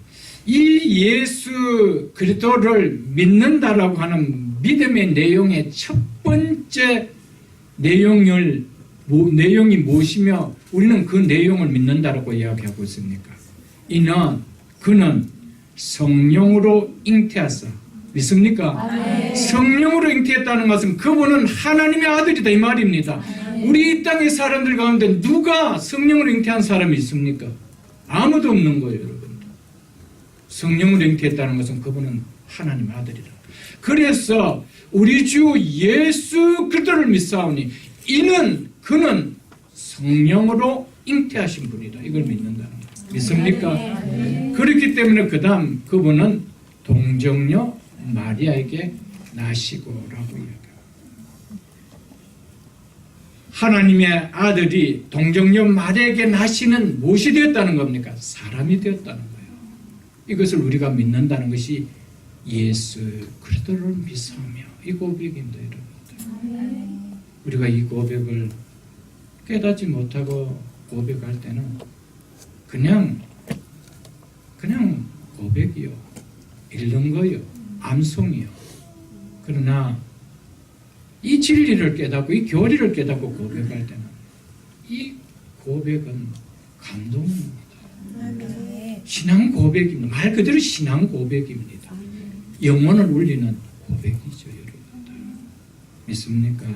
이 예수 그리스도를 믿는다라고 하는 믿음의 내용의 첫 번째 내용이 무엇이며 우리는 그 내용을 믿는다라고 이야기하고 있습니까? 이는 그는 성령으로 잉태하사, 믿습니까? 아멘. 성령으로 잉태했다는 것은 그분은 하나님의 아들이다, 이 말입니다. 우리 이 땅의 사람들 가운데 누가 성령으로 잉태한 사람이 있습니까? 아무도 없는 거예요, 여러분. 성령으로 잉태했다는 것은 그분은 하나님의 아들이다. 그래서 우리 주 예수 그리스도를 믿사오니 이는, 그는 성령으로 잉태하신 분이다, 이걸 믿는다는 거예요. 믿습니까? 그렇기 때문에 그 다음 그분은 동정녀 마리아에게 나시고라고 이야기합니다. 하나님의 아들이 동정녀 마리아에게 나시는 무엇이 되었다는 겁니까? 사람이 되었다는 거예요. 이것을 우리가 믿는다는 것이 예수 그리스도를 믿사오며, 이 고백입니다, 여러분들. 우리가 이 고백을 깨닫지 못하고 고백할 때는 그냥 고백이요, 읽는 거요, 암송이요. 그러나 이 진리를 깨닫고 이 교리를 깨닫고 고백할 때는 이 고백은 감동입니다. 신앙 고백입니다. 말 그대로 신앙 고백입니다. 영혼을 울리는 고백이죠, 여러분들. 믿습니까?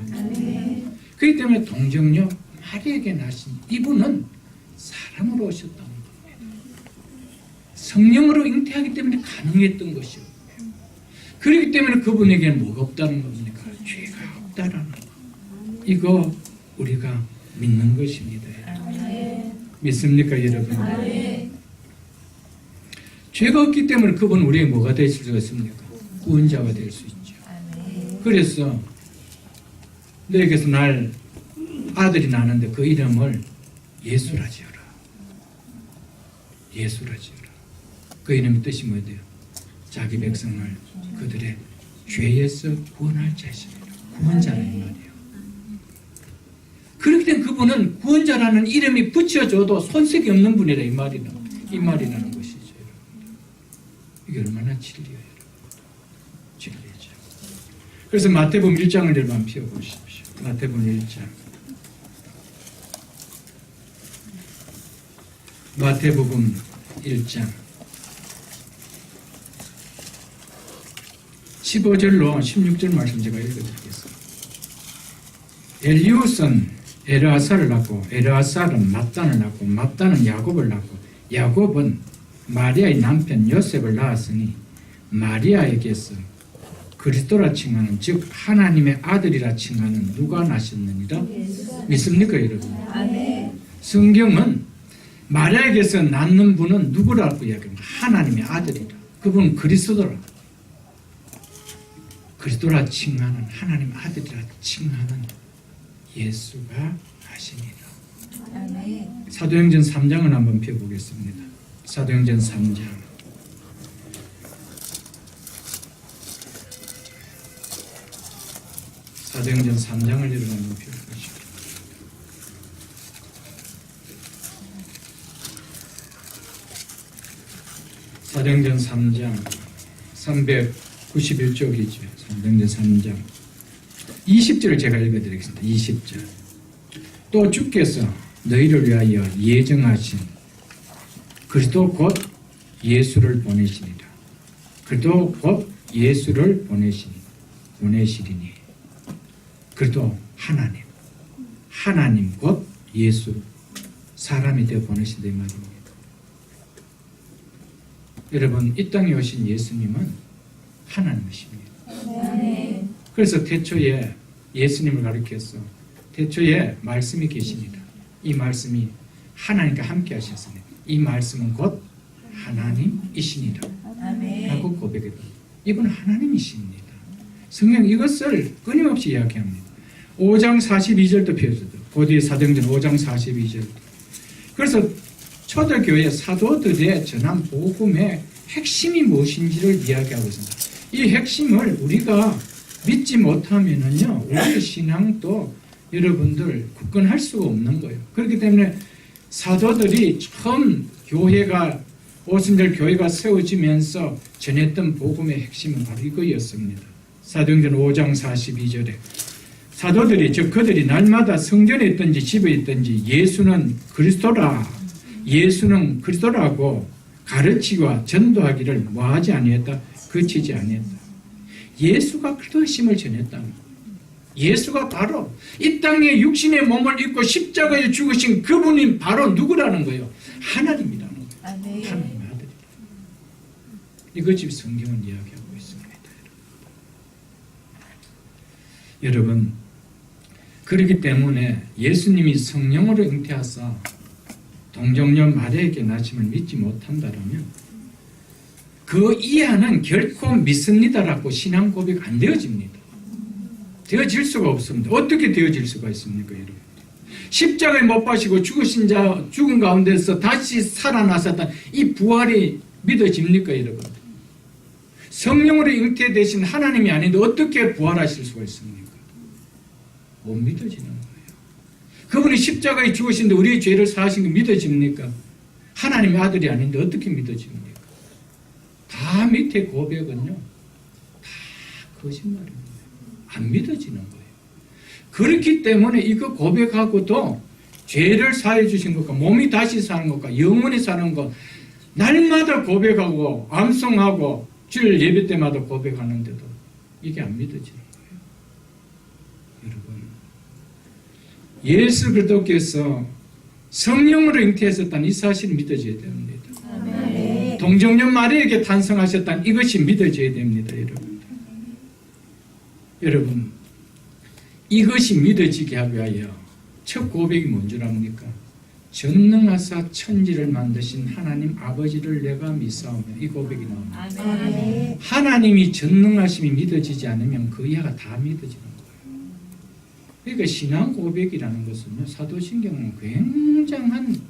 그렇기 때문에 동정녀 마리아에게 나신 이분은 사람으로 오셨다는 겁니다. 성령으로 잉태하기 때문에 가능했던 것이요. 그렇기 때문에 그분에게는 뭐가 없다는 겁니까? 죄가 없다라는 거. 이거 우리가 믿는 것입니다. 믿습니까, 여러분? 죄가 없기 때문에 그분은 우리의 뭐가 되실 수가 있습니까? 구원자가 될 수 있죠. 그래서 너에게서 날 아들이 나는데 그 이름을 예수라 지어라. 예수라 지어라. 그 이름의 뜻이 뭐예요? 자기 백성을 그들의 죄에서 구원할 자십니다. 구원자는 이 말이에요. 그렇기 때문에 그분은 구원자라는 이름이 붙여줘도 손색이 없는 분이라 이 말이라는 것이죠. 이게 얼마나 진리예요. 진리죠. 그래서 마태복음 1장을 여러분 펴보십시오. 마태복음 1장. 마태복음 1장 15절로 16절 말씀 제가 읽어드리겠습니다. 엘리웃은 엘르아사를 낳고 엘르아사는 맏단을 낳고 맏단은 야곱을 낳고 야곱은 마리아의 남편 요셉을 낳았으니 마리아에게서 그리스도라 칭하는 즉 하나님의 아들이라 칭하는 누가 나셨느니라? 믿습니까 여러분? 성경은 마리아에게서 낳는 분은 누구라고 이야기합니다. 하나님의 아들이라. 그분은 그리스도라. 그리스도라 칭하는 하나님의 아들이라 칭하는 예수가 하십니다. 사도행전 3장을 한번 펴보겠습니다. 사도행전 3장. 사도행전 3장을 여러분 한번 펴보시죠. 사도행전 3장 391쪽이죠. 사도행전 3장 20절을 제가 읽어드리겠습니다. 20절. 또 주께서 너희를 위하여 예정하신 그리스도 곧 예수를 보내시리라. 그리스도 곧 예수를 보내시리니 그리스도 하나님 곧 예수 사람이 되어 보내신다 이 말입니다. 여러분 이 땅에 오신 예수님은 하나님이십니다. 그래서 태초에 예수님을 가리켜서 태초에 말씀이 계십니다. 이 말씀이 하나님과 함께 하셨습니다. 이 말씀은 곧 하나님이시니라 라고 고백합니다. 이분은 하나님이십니다. 성경 이것을 끊임없이 이야기합니다. 5장 42절도 펴주죠. 고대 사도행전 5장 42절. 그래서 초대교회 사도들의 전한 복음의 핵심이 무엇인지를 이야기하고 있습니다. 이 핵심을 우리가 믿지 못하면은요, 우리의 신앙도 여러분들 굳건할 수가 없는 거예요. 그렇기 때문에 사도들이 처음 오순절 교회가 세워지면서 전했던 복음의 핵심은 바로 이거였습니다. 사도행전 5장 42절에 사도들이 즉 그들이 날마다 성전에 있든지 집에 있든지 예수는 그리스도라고 가르치고 전도하기를 뭐하지 아니했다? 그치지 아니했다. 예수가 그리스도심을 전했다는 거예요. 예수가 바로 이 땅에 육신의 몸을 입고 십자가에 죽으신 그분이 바로 누구라는 거예요? 하나님이라는 거예요. 하나님의 아들이다. 이것이 성경은 이야기하고 있습니다. 여러분, 그렇기 때문에 예수님이 성령으로 잉태하사 동정녀 마리아에게 나심을 믿지 못한다면 그 이하는 결코 믿습니다라고 신앙 고백 안 되어집니다. 되어질 수가 없습니다. 어떻게 되어질 수가 있습니까, 여러분? 십자가에 못 박히고 죽은 가운데서 다시 살아나셨다. 이 부활이 믿어집니까, 여러분? 성령으로 잉태되신 하나님이 아닌데 어떻게 부활하실 수가 있습니까? 못 믿어지는 거예요. 그분이 십자가에 죽으신데 우리의 죄를 사하신 게 믿어집니까? 하나님의 아들이 아닌데 어떻게 믿어집니까? 다 밑에 고백은요, 다 거짓말입니다. 안 믿어지는 거예요. 그렇기 때문에 이거 고백하고도 죄를 사해 주신 것과 몸이 다시 사는 것과 영원히 사는 것 날마다 고백하고 암송하고 주일 예배 때마다 고백하는데도 이게 안 믿어지는 거예요. 여러분, 예수 그리스도께서 성령으로 잉태하셨다는 이 사실이 믿어져야 됩니다. 아멘. 동정녀 마리아에게 탄생하셨다는 이것이 믿어져야 됩니다. 여러분 이것이 믿어지게 하기 위하여 첫 고백이 뭔 줄 압니까? 전능하사 천지를 만드신 하나님 아버지를 내가 믿사오며 이 고백이 나옵니다. 아멘. 하나님이 전능하심이 믿어지지 않으면 그 이하가 다 믿어지는 거예요. 그러니까 신앙 고백이라는 것은요, 사도신경은 굉장한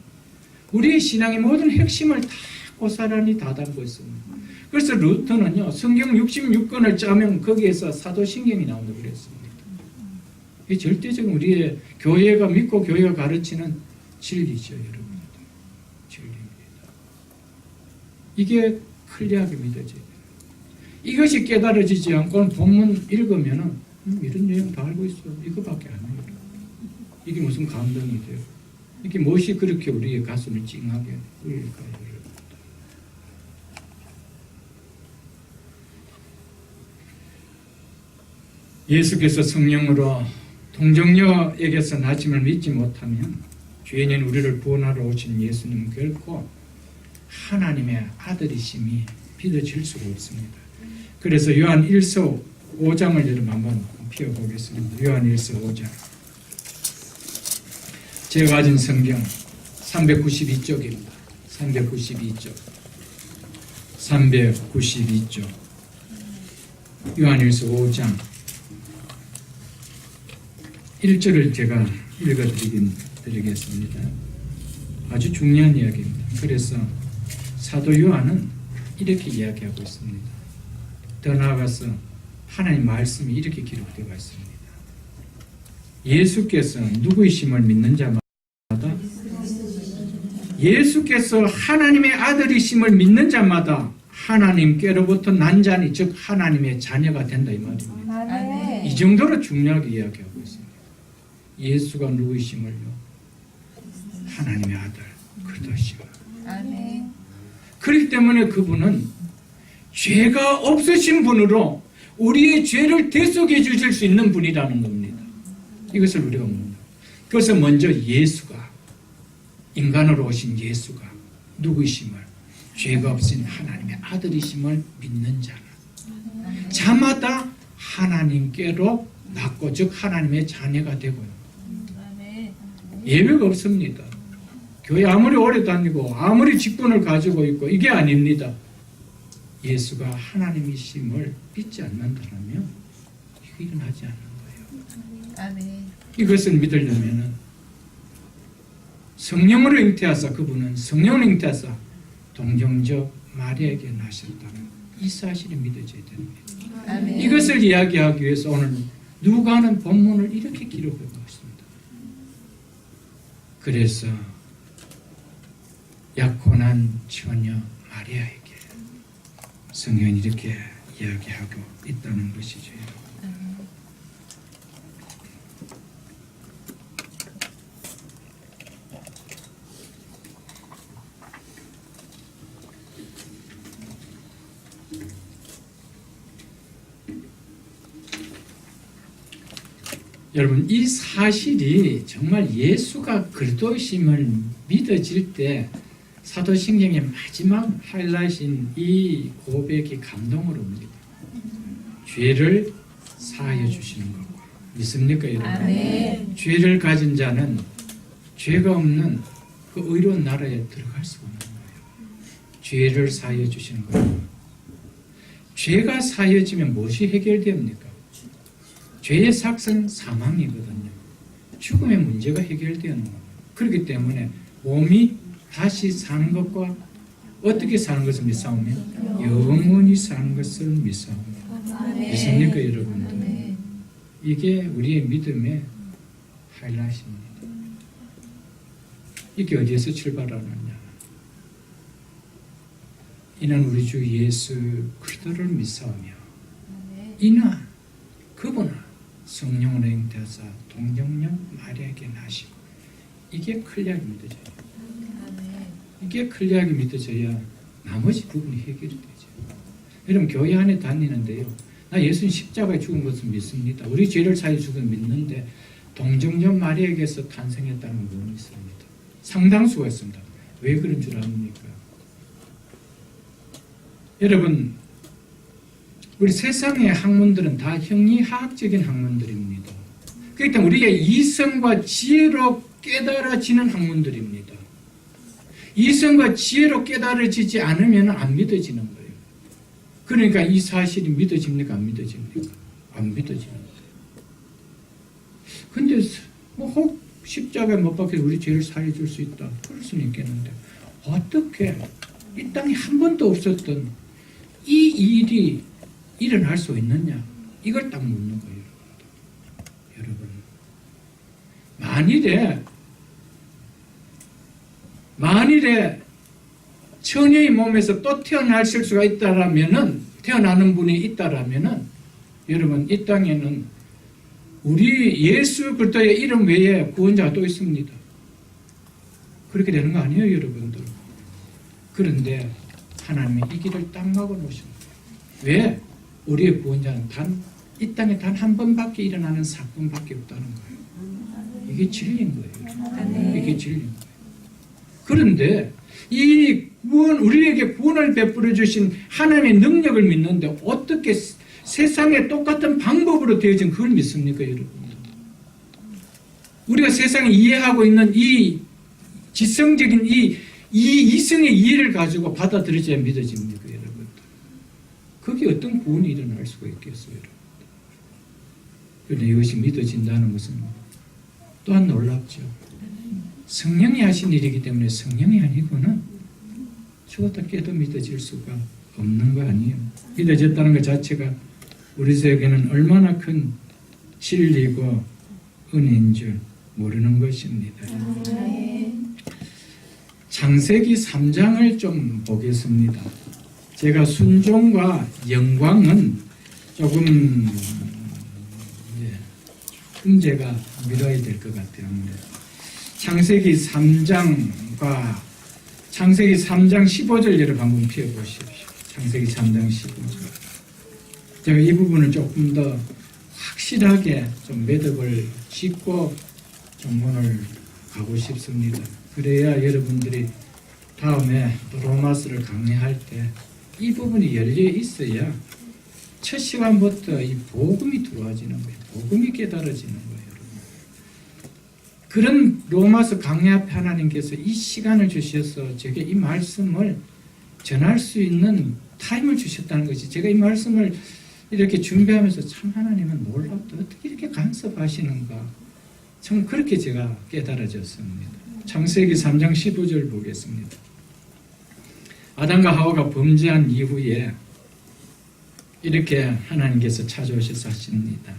우리의 신앙의 모든 핵심을 다 고스란히 다 담고 있습니다. 그래서 루터는요, 성경 66권을 짜면 거기에서 사도신경이 나온다고 그랬습니다. 이 절대적인 우리의 교회가 믿고 교회가 가르치는 진리죠, 여러분. 진리입니다. 이게 클리어하게 믿어져야 돼요. 이것이 깨달아지지 않고 본문 읽으면은 이런 내용 다 알고 있어. 이거밖에 안 해요. 이게 무슨 감동이 돼요? 이게 무엇이 그렇게 우리의 가슴을 찡하게 울릴까요, 여러분? 예수께서 성령으로 동정녀에게서 나심을 믿지 못하면 죄인인 우리를 구원하러 오신 예수님은 결코 하나님의 아들이심이 믿어질 수가 없습니다. 그래서 요한 1서 5장을 여러분 한번 펴보겠습니다. 요한 1서 5장. 제가 가진 성경 392쪽입니다. 392쪽. 요한 1서 5장 1절을 제가 읽어드리겠습니다. 아주 중요한 이야기입니다. 그래서 사도 요한은 이렇게 이야기하고 있습니다. 더 나아가서 하나님 말씀이 이렇게 기록되어 있습니다. 예수께서 누구이심을 믿는 자마다 예수께서 하나님의 아들이심을 믿는 자마다 하나님께로부터 난 자니 즉 하나님의 자녀가 된다 이 말입니다. 아멘. 이 정도로 중요하게 이야기하고 있습니다. 예수가 누구이심을요? 하나님의 아들 그리스도시요. 아멘. 그렇기 때문에 그분은 죄가 없으신 분으로 우리의 죄를 대속해 주실 수 있는 분이라는 겁니다. 이것을 우리가 묻는. 그래서 먼저 예수가 인간으로 오신 예수가 누구이심을 죄가 없으신 하나님의 아들이심을 믿는 자마다 하나님께로 낳고 즉 하나님의 자녀가 되고요. 예외가 없습니다. 교회 아무리 오래 다니고 아무리 직분을 가지고 있고 이게 아닙니다. 예수가 하나님이심을 믿지 않는다면 이게 일어나지 않는 거예요. 아멘. 이것을 믿으려면 성령으로 잉태하사 그분은 성령으로 잉태하사 동정녀 마리아에게 나셨다는 이 사실이 믿어져야 됩니다. 아멘. 이것을 이야기하기 위해서 오늘 누가는 본문을 이렇게 기록해 보았습니다. 그래서 약혼한 처녀 마리아에게 성경이 이렇게 이야기하고 있다는 것이죠. 여러분 이 사실이 정말 예수가 그리스도이심을 믿어질 때 사도신경의 마지막 하이라이트인 이 고백이 감동으로 옵니다. 죄를 사하여 주시는 것 믿습니까 여러분? 아멘. 죄를 가진 자는 죄가 없는 그 의로운 나라에 들어갈 수가 없는 거예요. 죄를 사하여 주시는 거예요. 죄가 사하여지면 무엇이 해결됩니까? 죄의 삭은 사망이거든요. 죽음의 문제가 해결되는 겁니다. 그렇기 때문에 몸이 다시 사는 것과 어떻게 사는 것을 믿사오며 영원히 사는 것을 믿사오며 믿습니까 여러분들? 이게 우리의 믿음의 하이라이트입니다. 이게 어디에서 출발하느냐? 이는 우리 주 예수 그리스도를 믿사오며 이는 그분은 성령으로 잉태하사 동정녀 마리아에게 나시고 이게 클리어하게 믿어져요. 이게 클리어하게 믿어져야 나머지 부분이 해결이 되죠. 여러분 교회 안에 다니는데요. 나 예수님 십자가에 죽은 것을 믿습니다. 우리 죄를 사해 죽은 믿는데 동정녀 마리아에게서 탄생했다는 부분이 있습니다. 상당수가 있습니다. 왜 그런 줄 압니까? 여러분, 우리 세상의 학문들은 다 형이하학적인 학문들입니다. 그렇기 때문에 우리의 이성과 지혜로 깨달아지는 학문들입니다. 이성과 지혜로 깨달아지지 않으면 안 믿어지는 거예요. 그러니까 이 사실이 믿어집니까? 안 믿어집니까? 안 믿어지는 거예요. 근데 혹 십자가에 못 박혀서 우리 죄를 사해줄 수 있다. 그럴 수는 있겠는데 어떻게 이 땅에 한 번도 없었던 이 일이 일어날 수 있느냐? 이걸 딱 묻는 거예요. 여러분, 만일에 처녀의 몸에서 또 태어나실 수가 있다라면은, 태어나는 분이 있다라면은, 여러분, 이 땅에는 우리 예수 그리스도의 이름 외에 구원자가 또 있습니다. 그렇게 되는 거 아니에요, 여러분들? 그런데 하나님이 이 길을 딱 막아 놓으신 거예요. 왜? 우리의 구원자는 이 땅에 단 한 번밖에 일어나는 사건밖에 없다는 거예요. 이게 진리인 거예요. 이게 진리인 거예요. 그런데 이 구원, 우리에게 구원을 베풀어 주신 하나님의 능력을 믿는데 어떻게 세상에 똑같은 방법으로 되어진 그걸 믿습니까, 여러분? 우리가 세상에 이해하고 있는 이 지성적인 이 이성의 이해를 가지고 받아들여져야 믿어집니까, 여러분? 거기에 어떤 구원이 일어날 수가 있겠어요, 여러분? 그런데 이것이 믿어진다는 것은 또한 놀랍죠. 성령이 하신 일이기 때문에 성령이 아니고는 죽었다 깨도 믿어질 수가 없는 거 아니에요. 믿어졌다는 것 자체가 우리에게는 얼마나 큰 진리고 은혜인 줄 모르는 것입니다. 창세기 3장을 좀 보겠습니다. 제가 순종과 영광은 조금 문제가 미뤄야 될 것 같아요. 창세기 3장과 창세기 3장 15절 여러분 한번 펴보십시오. 창세기 3장 15절. 제가 이 부분을 조금 더 확실하게 좀 매듭을 짓고 전문을 가고 싶습니다. 그래야 여러분들이 다음에 로마서를 강의할 때 이 부분이 열려 있어야 첫 시간부터 이 복음이 들어와지는 거예요. 복음이 깨달아지는 거예요. 그런 로마서 강의 앞에 하나님께서 이 시간을 주셔서 제게 이 말씀을 전할 수 있는 타임을 주셨다는 것이, 제가 이 말씀을 이렇게 준비하면서 참 하나님은 놀랍다. 어떻게 이렇게 간섭하시는가. 참 그렇게 제가 깨달아졌습니다. 창세기 3장 15절 보겠습니다. 아담과 하와가 범죄한 이후에 이렇게 하나님께서 찾아오셔서 하십니다.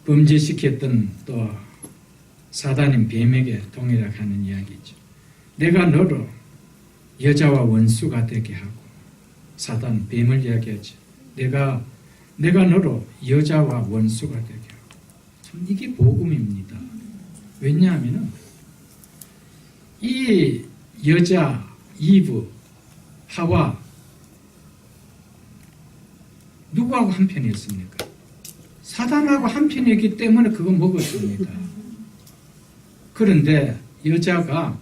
범죄시켰던 또 사단인 뱀에게 동일하는 이야기죠. 내가 너로 여자와 원수가 되게 하고, 사단 뱀을 이야기하죠. 내가 너로 여자와 원수가 되게 하고. 참 이게 복음입니다. 왜냐하면 이 여자 이브 하와 누구하고 한편이었습니까? 사단하고 한편이었기 때문에 그거 먹었습니다. 그런데 여자가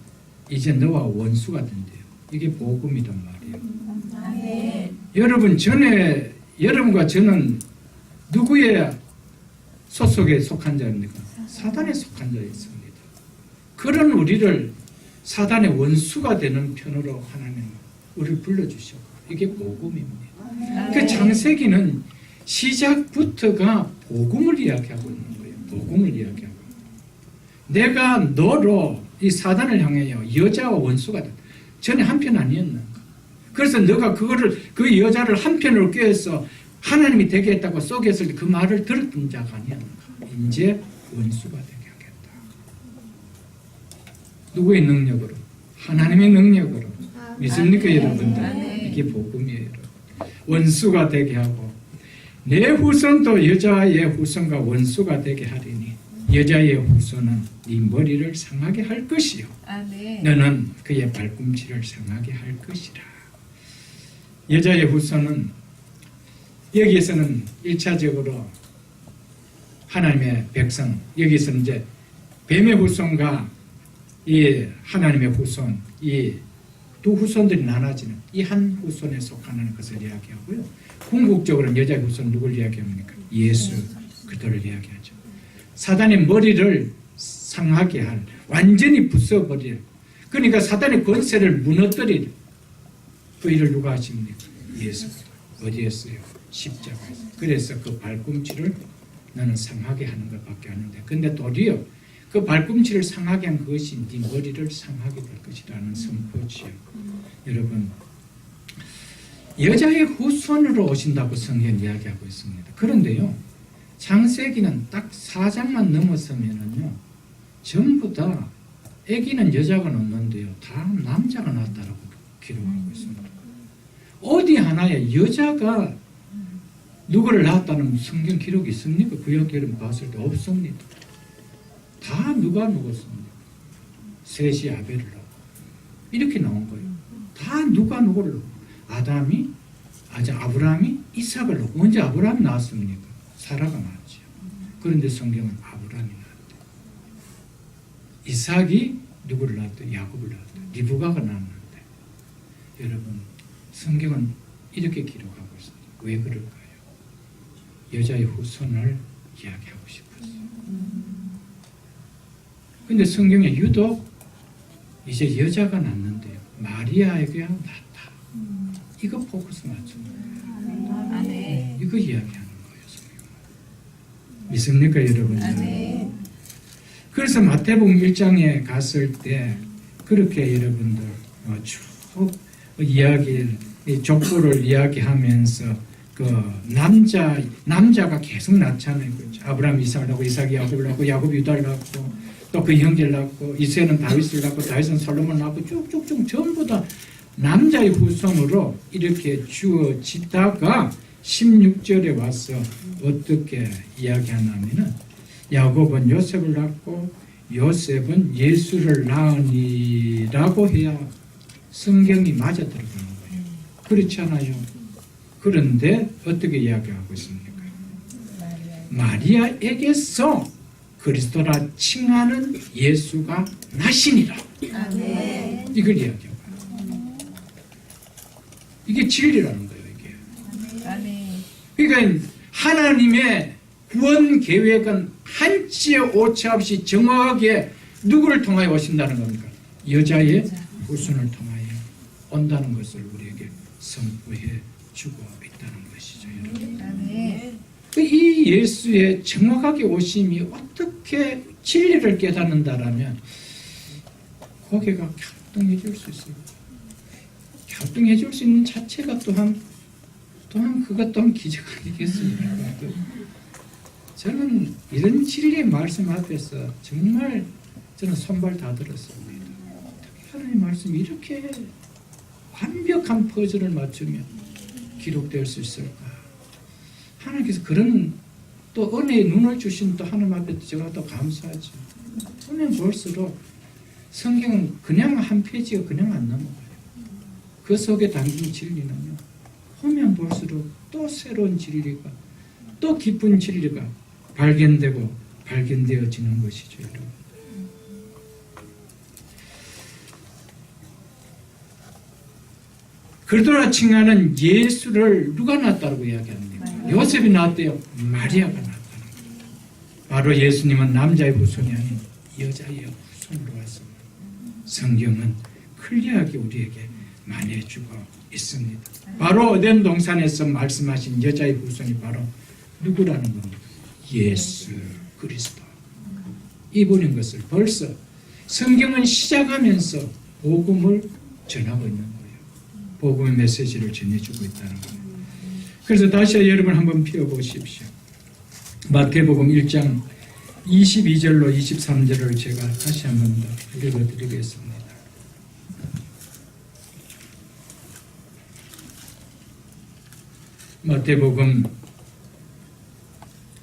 이제 너와 원수가 된대요. 이게 복음이란 말이에요. 여러분, 여러분과 저는 누구의 소속에 속한 자입니까? 사단에 속한 자였습니다. 그런 우리를 사단의 원수가 되는 편으로 하나님 우리를 불러주셨고, 이게 복음입니다. 그 창세기는 시작부터가 복음을 이야기하고 있는 거예요. 복음을 이야기하고. 내가 너로 이 사단을 향하여 여자와 원수가 된다. 전에 한편 아니었나? 그래서 너가 그 여자를 한편으로 꿰어서 하나님이 되게 했다고 속였을 때 그 말을 들었던 자가 아니었나? 이제 원수가 되게 하겠다. 누구의 능력으로? 하나님의 능력으로. 믿습니까, 여러분들? 이게 복음이에요, 여러분. 원수가 되게 하고, 내 후손도 여자의 후손과 원수가 되게 하리니 여자의 후손은 네 머리를 상하게 할 것이요, 너는 그의 발꿈치를 상하게 할 것이라. 여자의 후손은 여기에서는 1차적으로 하나님의 백성, 여기서 이제 뱀의 후손과 이 하나님의 후손, 이 두 후손들이 나눠지는 이 한 후손에 속하는 것을 이야기하고요. 궁극적으로는 여자의 후손 누굴 이야기합니까? 예수 그들을 이야기하죠. 사단의 머리를 상하게 할, 완전히 부숴버릴, 그러니까 사단의 권세를 무너뜨릴 그 일을 누가 하십니까? 예수. 어디였어요? 십자가에서. 그래서 그 발꿈치를 너는 상하게 하는 것밖에 하는데, 근데 도리어 그 발꿈치를 상하게 한 그것이 네 머리를 상하게 될 것이라는 선포지요. 여러분, 여자의 후손으로 오신다고 성경 이야기하고 있습니다. 그런데요, 창세기는 딱 4장만 넘어서면은요, 전부 다 아기는 여자가 낳는데요, 다 남자가 낳았다라고 기록하고 있습니다. 어디 하나에 여자가 누구를 낳았다는 성경 기록이 있습니까? 구약기를 봤을 때 없습니다. 다 누가 누웠습니까? 셋이 아벨을 낳고 이렇게 나온 거예요. 다 누가 누구를 낳고, 아브라함이 이삭을 낳고. 언제 아브라함이 낳았습니까? 사라가 낳았죠. 그런데 성경은 아브라함이 낳았대. 이삭이 누구를 낳았대? 야곱을 낳았대. 리브가가 낳았는데, 여러분, 성경은 이렇게 기록하고 있습니다. 왜 그럴까요? 여자의 후손을 이야기하고 싶었어요. 근데 성경에 유독 이제 여자가 낳는데요, 마리아에게 낳았다. 이거 포커스 맞추는 거예요. 이거 이야기하는 거예요, 성경은. 믿습니까, 여러분? 그래서 마태복음 1장에 갔을 때 그렇게 여러분들 쭉 이야기를, 족보를 이야기하면서 그 남자가 계속 낳잖아요. 그렇죠? 아브라함 이삭을 낳고, 이삭이 야곱을 낳고, 야곱이 유다를 낳고, 또 그 형제를 낳고, 이세는 다윗을 낳고, 다윗은 솔로몬을 낳고, 쭉쭉쭉 전부 다 남자의 후손으로 이렇게 주어지다가 16절에 와서 어떻게 이야기하냐면은, 야곱은 요셉을 낳고 요셉은 예수를 낳으니라고 해야 성경이 맞아 들어가는 거예요. 그렇지 않아요? 그런데 어떻게 이야기하고 있습니까? 마리아에게서 그리스도라 칭하는 예수가 나시니라. 이걸 이야기하고, 이게 진리라는 거예요. 이게. 그러니까 하나님의 구원 계획은 한치의 오차 없이 정확하게 누구를 통하여 오신다는 겁니까? 여자의 후손을 통하여 온다는 것을 우리에게 선포해 주고 있다는 것이죠, 여러분. 이 예수의 정확하게 오심이 어떻게 진리를 깨닫는다라면 고개가 갸우뚱해질 수 있어요. 갸우뚱해질 수 있는 자체가 또한 그것 또한 기적 아니겠습니까? 저는 이런 진리의 말씀 앞에서 정말 저는 손발 다 들었습니다. 어떻게 하나님의 말씀이 이렇게 완벽한 퍼즐을 맞추며 기록될 수 있을까? 하나님께서 그런 또 은혜의 눈을 주신 또 하나님 앞에 제가 또 감사하죠. 보면 볼수록 성경은 그냥 한 페이지가 그냥 안 넘어가요. 그 속에 담긴 진리는요, 보면 볼수록 또 새로운 진리가, 또 깊은 진리가 발견되어지는 것이죠, 여러분. 그리스도라 칭하는 예수를 누가 낳았다고 이야기합니까? 요셉이 낳았대요. 마리아가 낳았다는 겁니다. 바로 예수님은 남자의 후손이 아닌 여자의 후손으로 왔습니다. 성경은 클리어하게 우리에게 말해주고 있습니다. 바로 에덴 동산에서 말씀하신 여자의 후손이 바로 누구라는 겁니까? 예수 그리스도. 이분인 것을 벌써 성경은 시작하면서 복음을 전하고 있는 거예요. 복음의 메시지를 전해주고 있다는 겁니다. 그래서 다시 여러분 한번 펴보십시오. 마태복음 1장 22절로 23절을 제가 다시 한번 더 읽어드리겠습니다. 마태복음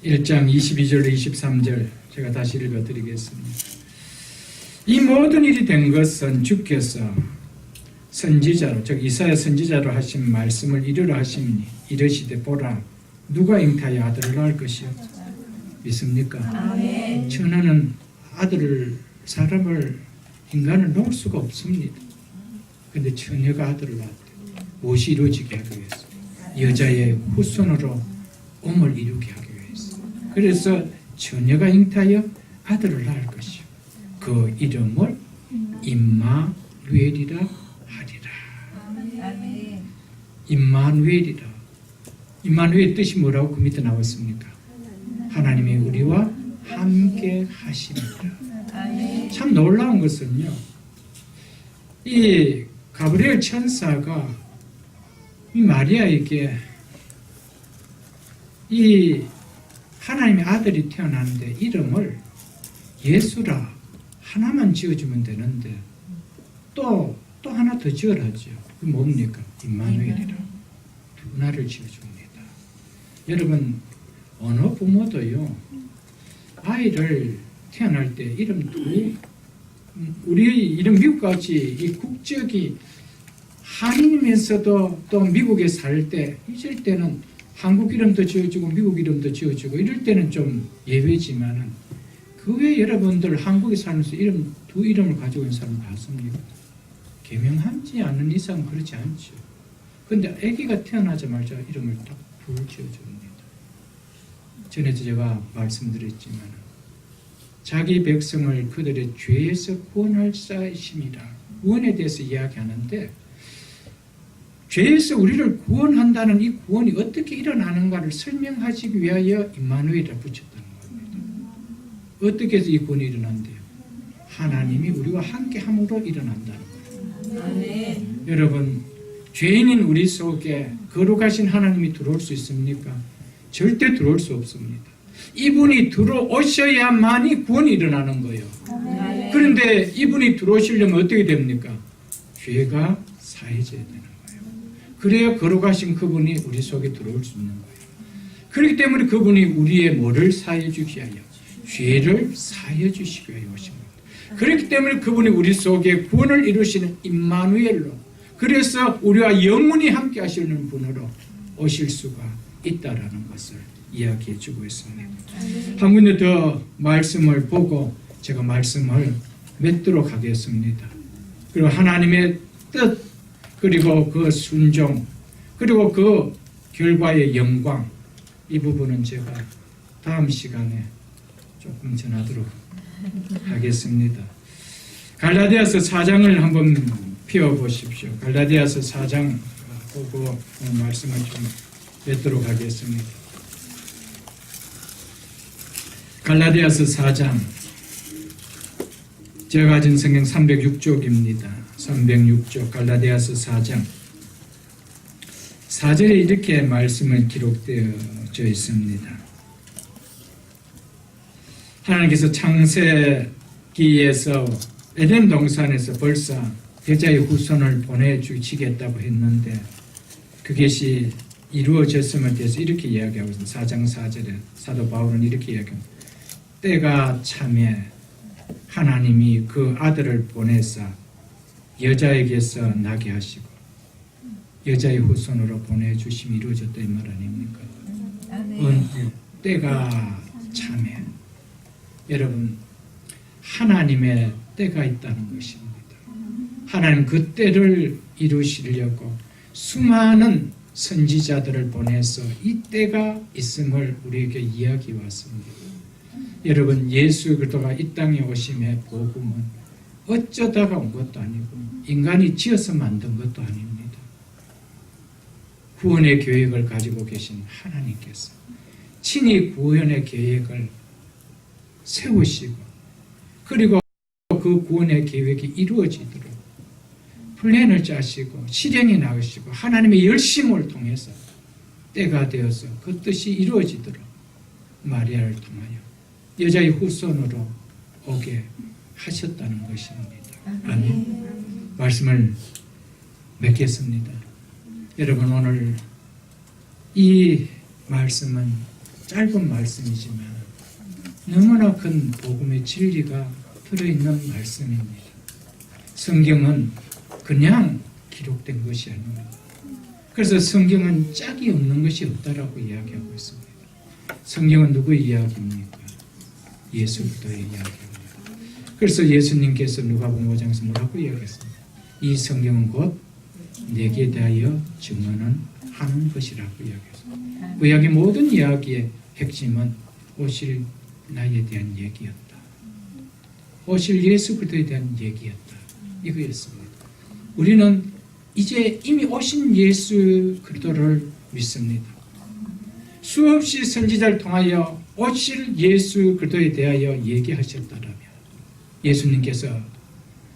1장 22절로 23절 제가 다시 읽어드리겠습니다. 이 모든 일이 된 것은 주께서 선지자로, 즉 이사야 선지자로 하신 말씀을 이루려 하심이니 이르시되 보라, 누가 잉타하여 아들을 낳을 것이요 믿습니까? 아멘. 천하는 사람을 인간을 놓을 수가 없습니다. 근데 처녀가 아들을 낳았대요. 무엇이 이루어지게 하기 위해서? 여자의 후손으로 엄을 이루게 하기 위해서. 그래서 처녀가 잉태하여 아들을 낳을 것이요. 그 이름을 임마누엘이라 하리라. 아멘. 임마누엘이라. 임마누엘 뜻이 뭐라고 그 밑에 나왔습니까? 하나님이 우리와 함께 하십니다. 아멘. 참 놀라운 것은요, 이 가브리엘 천사가 이 마리아에게 이 하나님의 아들이 태어나는데 이름을 예수라 하나만 지어주면 되는데 또 하나 더 지어라죠. 그 뭡니까? 임마누엘이라 두 나를 지어줍니다. 여러분, 어느 부모도요 아이를 태어날 때 이름 우리 이름 미국같이 이 국적이 한인이면서도 또 미국에 살 때 있을 때는 한국 이름도 지어주고 미국 이름도 지어주고 이럴 때는 좀 예외지만은 그 외에 여러분들 한국에 살면서 두 이름을 가지고 있는 사람 봤습니까? 개명하지 않는 이상 그렇지 않죠. 근데 아기가 태어나자마자 이름을 딱 둘 지어줍니다. 전에도 제가 말씀드렸지만 자기 백성을 그들의 죄에서 구원할 자이심이라 구원에 대해서 이야기하는데 죄에서 우리를 구원한다는 이 구원이 어떻게 일어나는가를 설명하기 위하여 임마누엘을 붙였다는 겁니다. 어떻게 해서 이 구원이 일어난대요? 하나님이 우리와 함께함으로 일어난다는 거예요. 아멘. 여러분, 죄인인 우리 속에 거룩하신 하나님이 들어올 수 있습니까? 절대 들어올 수 없습니다. 이분이 들어오셔야만이 구원이 일어나는 거예요. 아멘. 그런데 이분이 들어오시려면 어떻게 됩니까? 죄가 사해져야 되는 거예요. 그래야 거룩하신 그분이 우리 속에 들어올 수 있는 거예요. 그렇기 때문에 그분이 우리의 뭐를 사해 주기 위하여? 죄를 사해 주시기 위하여 오신 겁니다. 그렇기 때문에 그분이 우리 속에 구원을 이루시는 임마누엘로, 그래서 우리와 영원히 함께 하시는 분으로 오실 수가 있다라는 것을 이야기해 주고 있습니다. 한 군데 더 말씀을 보고 제가 말씀을 맺도록 하겠습니다. 그리고 하나님의 뜻, 그리고 그 순종, 그리고 그 결과의 영광, 이 부분은 제가 다음 시간에 조금 전하도록 하겠습니다. 갈라디아서 4장을 한번 펴보십시오. 갈라디아서 4장 보고 말씀을 좀 맺도록 하겠습니다. 갈라디아서 4장, 제가 가진 성경 306쪽입니다. 306쪽 갈라디아서 4장 4절에 이렇게 말씀을 기록되어져 있습니다. 하나님께서 창세기에서 에덴 동산에서 벌써 여자의 후손을 보내주시겠다고 했는데 그것이 이루어졌음을 대해서 이렇게 이야기하고 있습니다. 4장 4절에 사도 바울은 이렇게 이야기합니다. 때가 참에 하나님이 그 아들을 보내사 여자에게서 나게 하시고 여자의 후손으로 보내주심이 이루어졌다 이 말 아닙니까? 때가 참에 여러분, 하나님의 때가 있다는 것입니다. 하나님 그 때를 이루시려고 수많은 선지자들을 보내서 이 때가 있음을 우리에게 이야기해 왔습니다. 여러분, 예수 그리스도가 이 땅에 오심의 복음은 어쩌다가 온 것도 아니고 인간이 지어서 만든 것도 아닙니다. 구원의 계획을 가지고 계신 하나님께서 친히 구원의 계획을 세우시고 그리고 그 구원의 계획이 이루어지도록 플랜을 짜시고 실행에 나가시고 하나님의 열심을 통해서 때가 되어서 그 뜻이 이루어지도록 마리아를 통하여 여자의 후손으로 오게 하셨다는 것입니다. 아멘. 말씀을 맺겠습니다. 여러분, 오늘 이 말씀은 짧은 말씀이지만 너무나 큰 복음의 진리가 들어있는 말씀입니다. 성경은 그냥 기록된 것이 아닙니다. 그래서 성경은 짝이 없는 것이 없다라고 이야기하고 있습니다. 성경은 누구의 이야기입니까? 예수 그리스도의 이야기입니다. 그래서 예수님께서 누가복음 5장에서 뭐라고 이야기했습니까? 이 성경은 곧 내게 대하여 증언은 하는 것이라고 이야기했습니다. 구약의 모든 이야기의 핵심은 오실 나에 대한 얘기였다. 오실 예수 그리스도에 대한 얘기였다. 이거였습니다. 우리는 이제 이미 오신 예수 그리스도를 믿습니다. 수없이 선지자를 통하여 오실 예수 그리스도에 대하여 얘기하셨다라면 예수님께서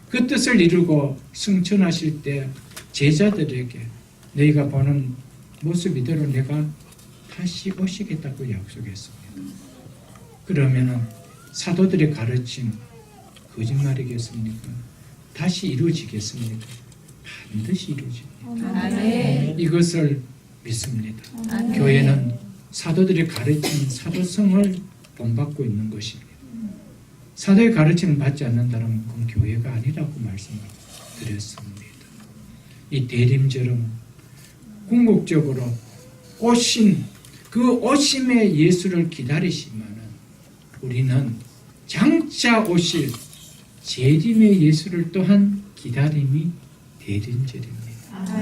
그 뜻을 이루고 승천하실 때 제자들에게 너희가 보는 모습 이대로 내가 다시 오시겠다고 약속했습니다. 그러면은 사도들의 가르침 거짓말이겠습니까? 다시 이루어지겠습니까? 반드시 이루어집니다. 아멘. 이것을 믿습니다. 아멘. 교회는 사도들의 가르친 사도성을 본받고 있는 것입니다. 사도의 가르침을 받지 않는다면 그건 교회가 아니라고 말씀을 드렸습니다. 이 대림절은 궁극적으로 오신 그 오심의 예수를 기다리시면은 우리는 장차 오실 재림의 예수를 또한 기다림이 대림절입니다.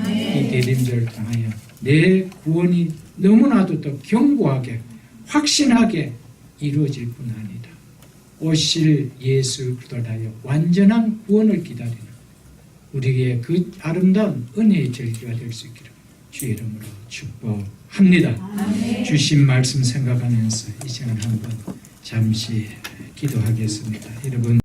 이 대림절을 통하여 내 구원이 너무나도 더 견고하게 확신하게 이루어질 뿐 아니라 오실 예수 그리스도를 하여 완전한 구원을 기다리는 우리에게 그 아름다운 은혜의 절기가 될 수 있기를 주의 이름으로 축복합니다. 주신 말씀 생각하면서 이 시간 한번 잠시 기도하겠습니다. 여러분